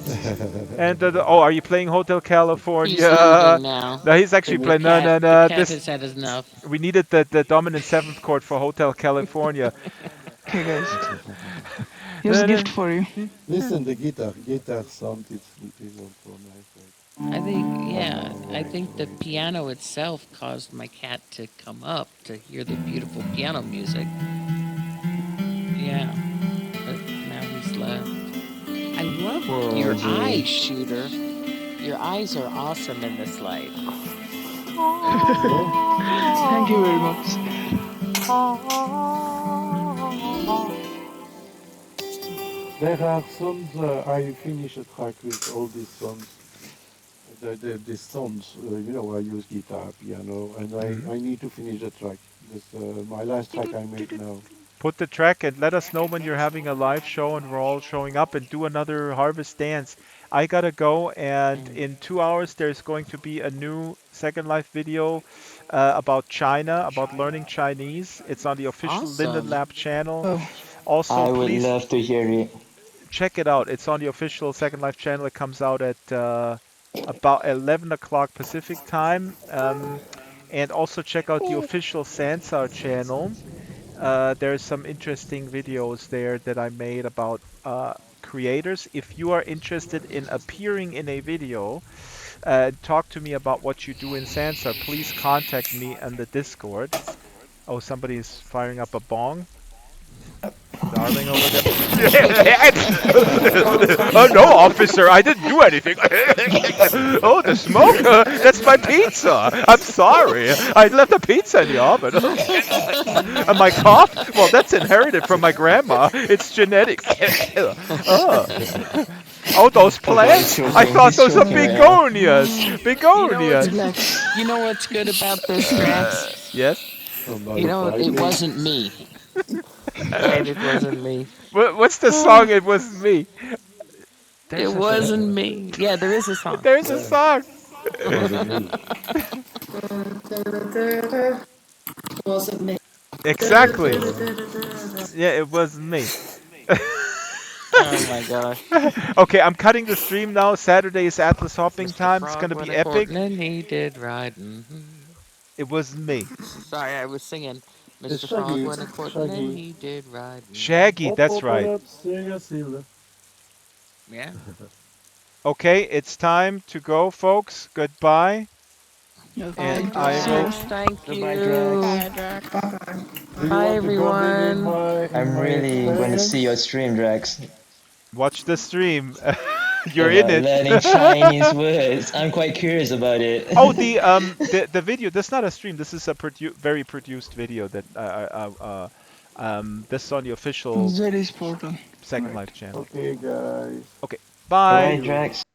And are you playing Hotel He's California? leaving now. No, he's actually playing. No, no, The no. cat This has had enough. we needed the dominant seventh chord for Hotel California. Okay, guys. Here's a No, gift no. for you. Listen, the guitar sound is also nice. I think, yeah, I think the piano itself caused my cat to come up to hear the beautiful piano music. Yeah, but now he's left. I love Oh, your gee. eyes, Shooter. Your eyes are awesome in this light. Yeah. Thank you very much. There are songs I finish a track with all these songs. These songs, I use guitar, piano, and Mhm. I need to finish the track. This my last track I make now. Put the track and let us know when you're having a live show and we're all showing up and do another Harvest Dance. I gotta go, and Mm. in 2 hours there's going to be a new Second Life video about China, about learning Chinese. It's on the official Linden Awesome. Lab channel. Oh, Also, I would please love to hear it. check it out. It's on the official Second Life channel. It comes out at about 11 o'clock Pacific time. And also check out the official Sansar channel. There's some interesting videos there that I made about creators. If you are interested in appearing in a video, talk to me about what you do in Sansar, please contact me on the Discord. Oh, somebody's firing up a bong. Darling over there. Oh no, officer, I didn't do anything. Oh, the smoke? That's my pizza. I'm sorry. I left the pizza in the oven. And my cough? Well, that's inherited from my grandma. It's genetic. Oh. Oh, those Oh, he's plants? I choking. thought He's those are choking right now. begonias. You know what's Begonias. relax. you know what's good about this, Drax? Yes? You Somebody know it fighting. wasn't me. Right, it wasn't me. What's the song? It was me. It There's a wasn't me. Yeah, there is a song. there's a Yeah, song. it wasn't me. Wasn't me. Exactly. Yeah, it was me. Oh my gosh. Okay, I'm cutting the stream now. Saturday is Atlas hopping Mr. time. It's Frog gonna went be a courting epic. and he did right. Mhm. It was me. Sorry, I was singing. It's Mr. Frog Shaggy. went a courting and Shaggy. he did right. Mhm. Shaggy, Hop, that's hop, right. up, sing a silver. Yeah. Okay, it's time to go, folks. Goodbye. Okay, And Bye, thank you. I See ya. will. Drax. Thank Goodbye, Drax. you. Bye, Drac. bye. Do you Bye, want to come everyone. in I'm my really going to see your experience? stream, Drax. Watch the stream. You're in About it. learning Chinese words. I'm quite curious about it. Oh, the video. That's not a stream. This is a very produced video that This is on the official That is portal. Second Right. Life channel. Okay, guys. Okay, See bye. Bye, you. Drax.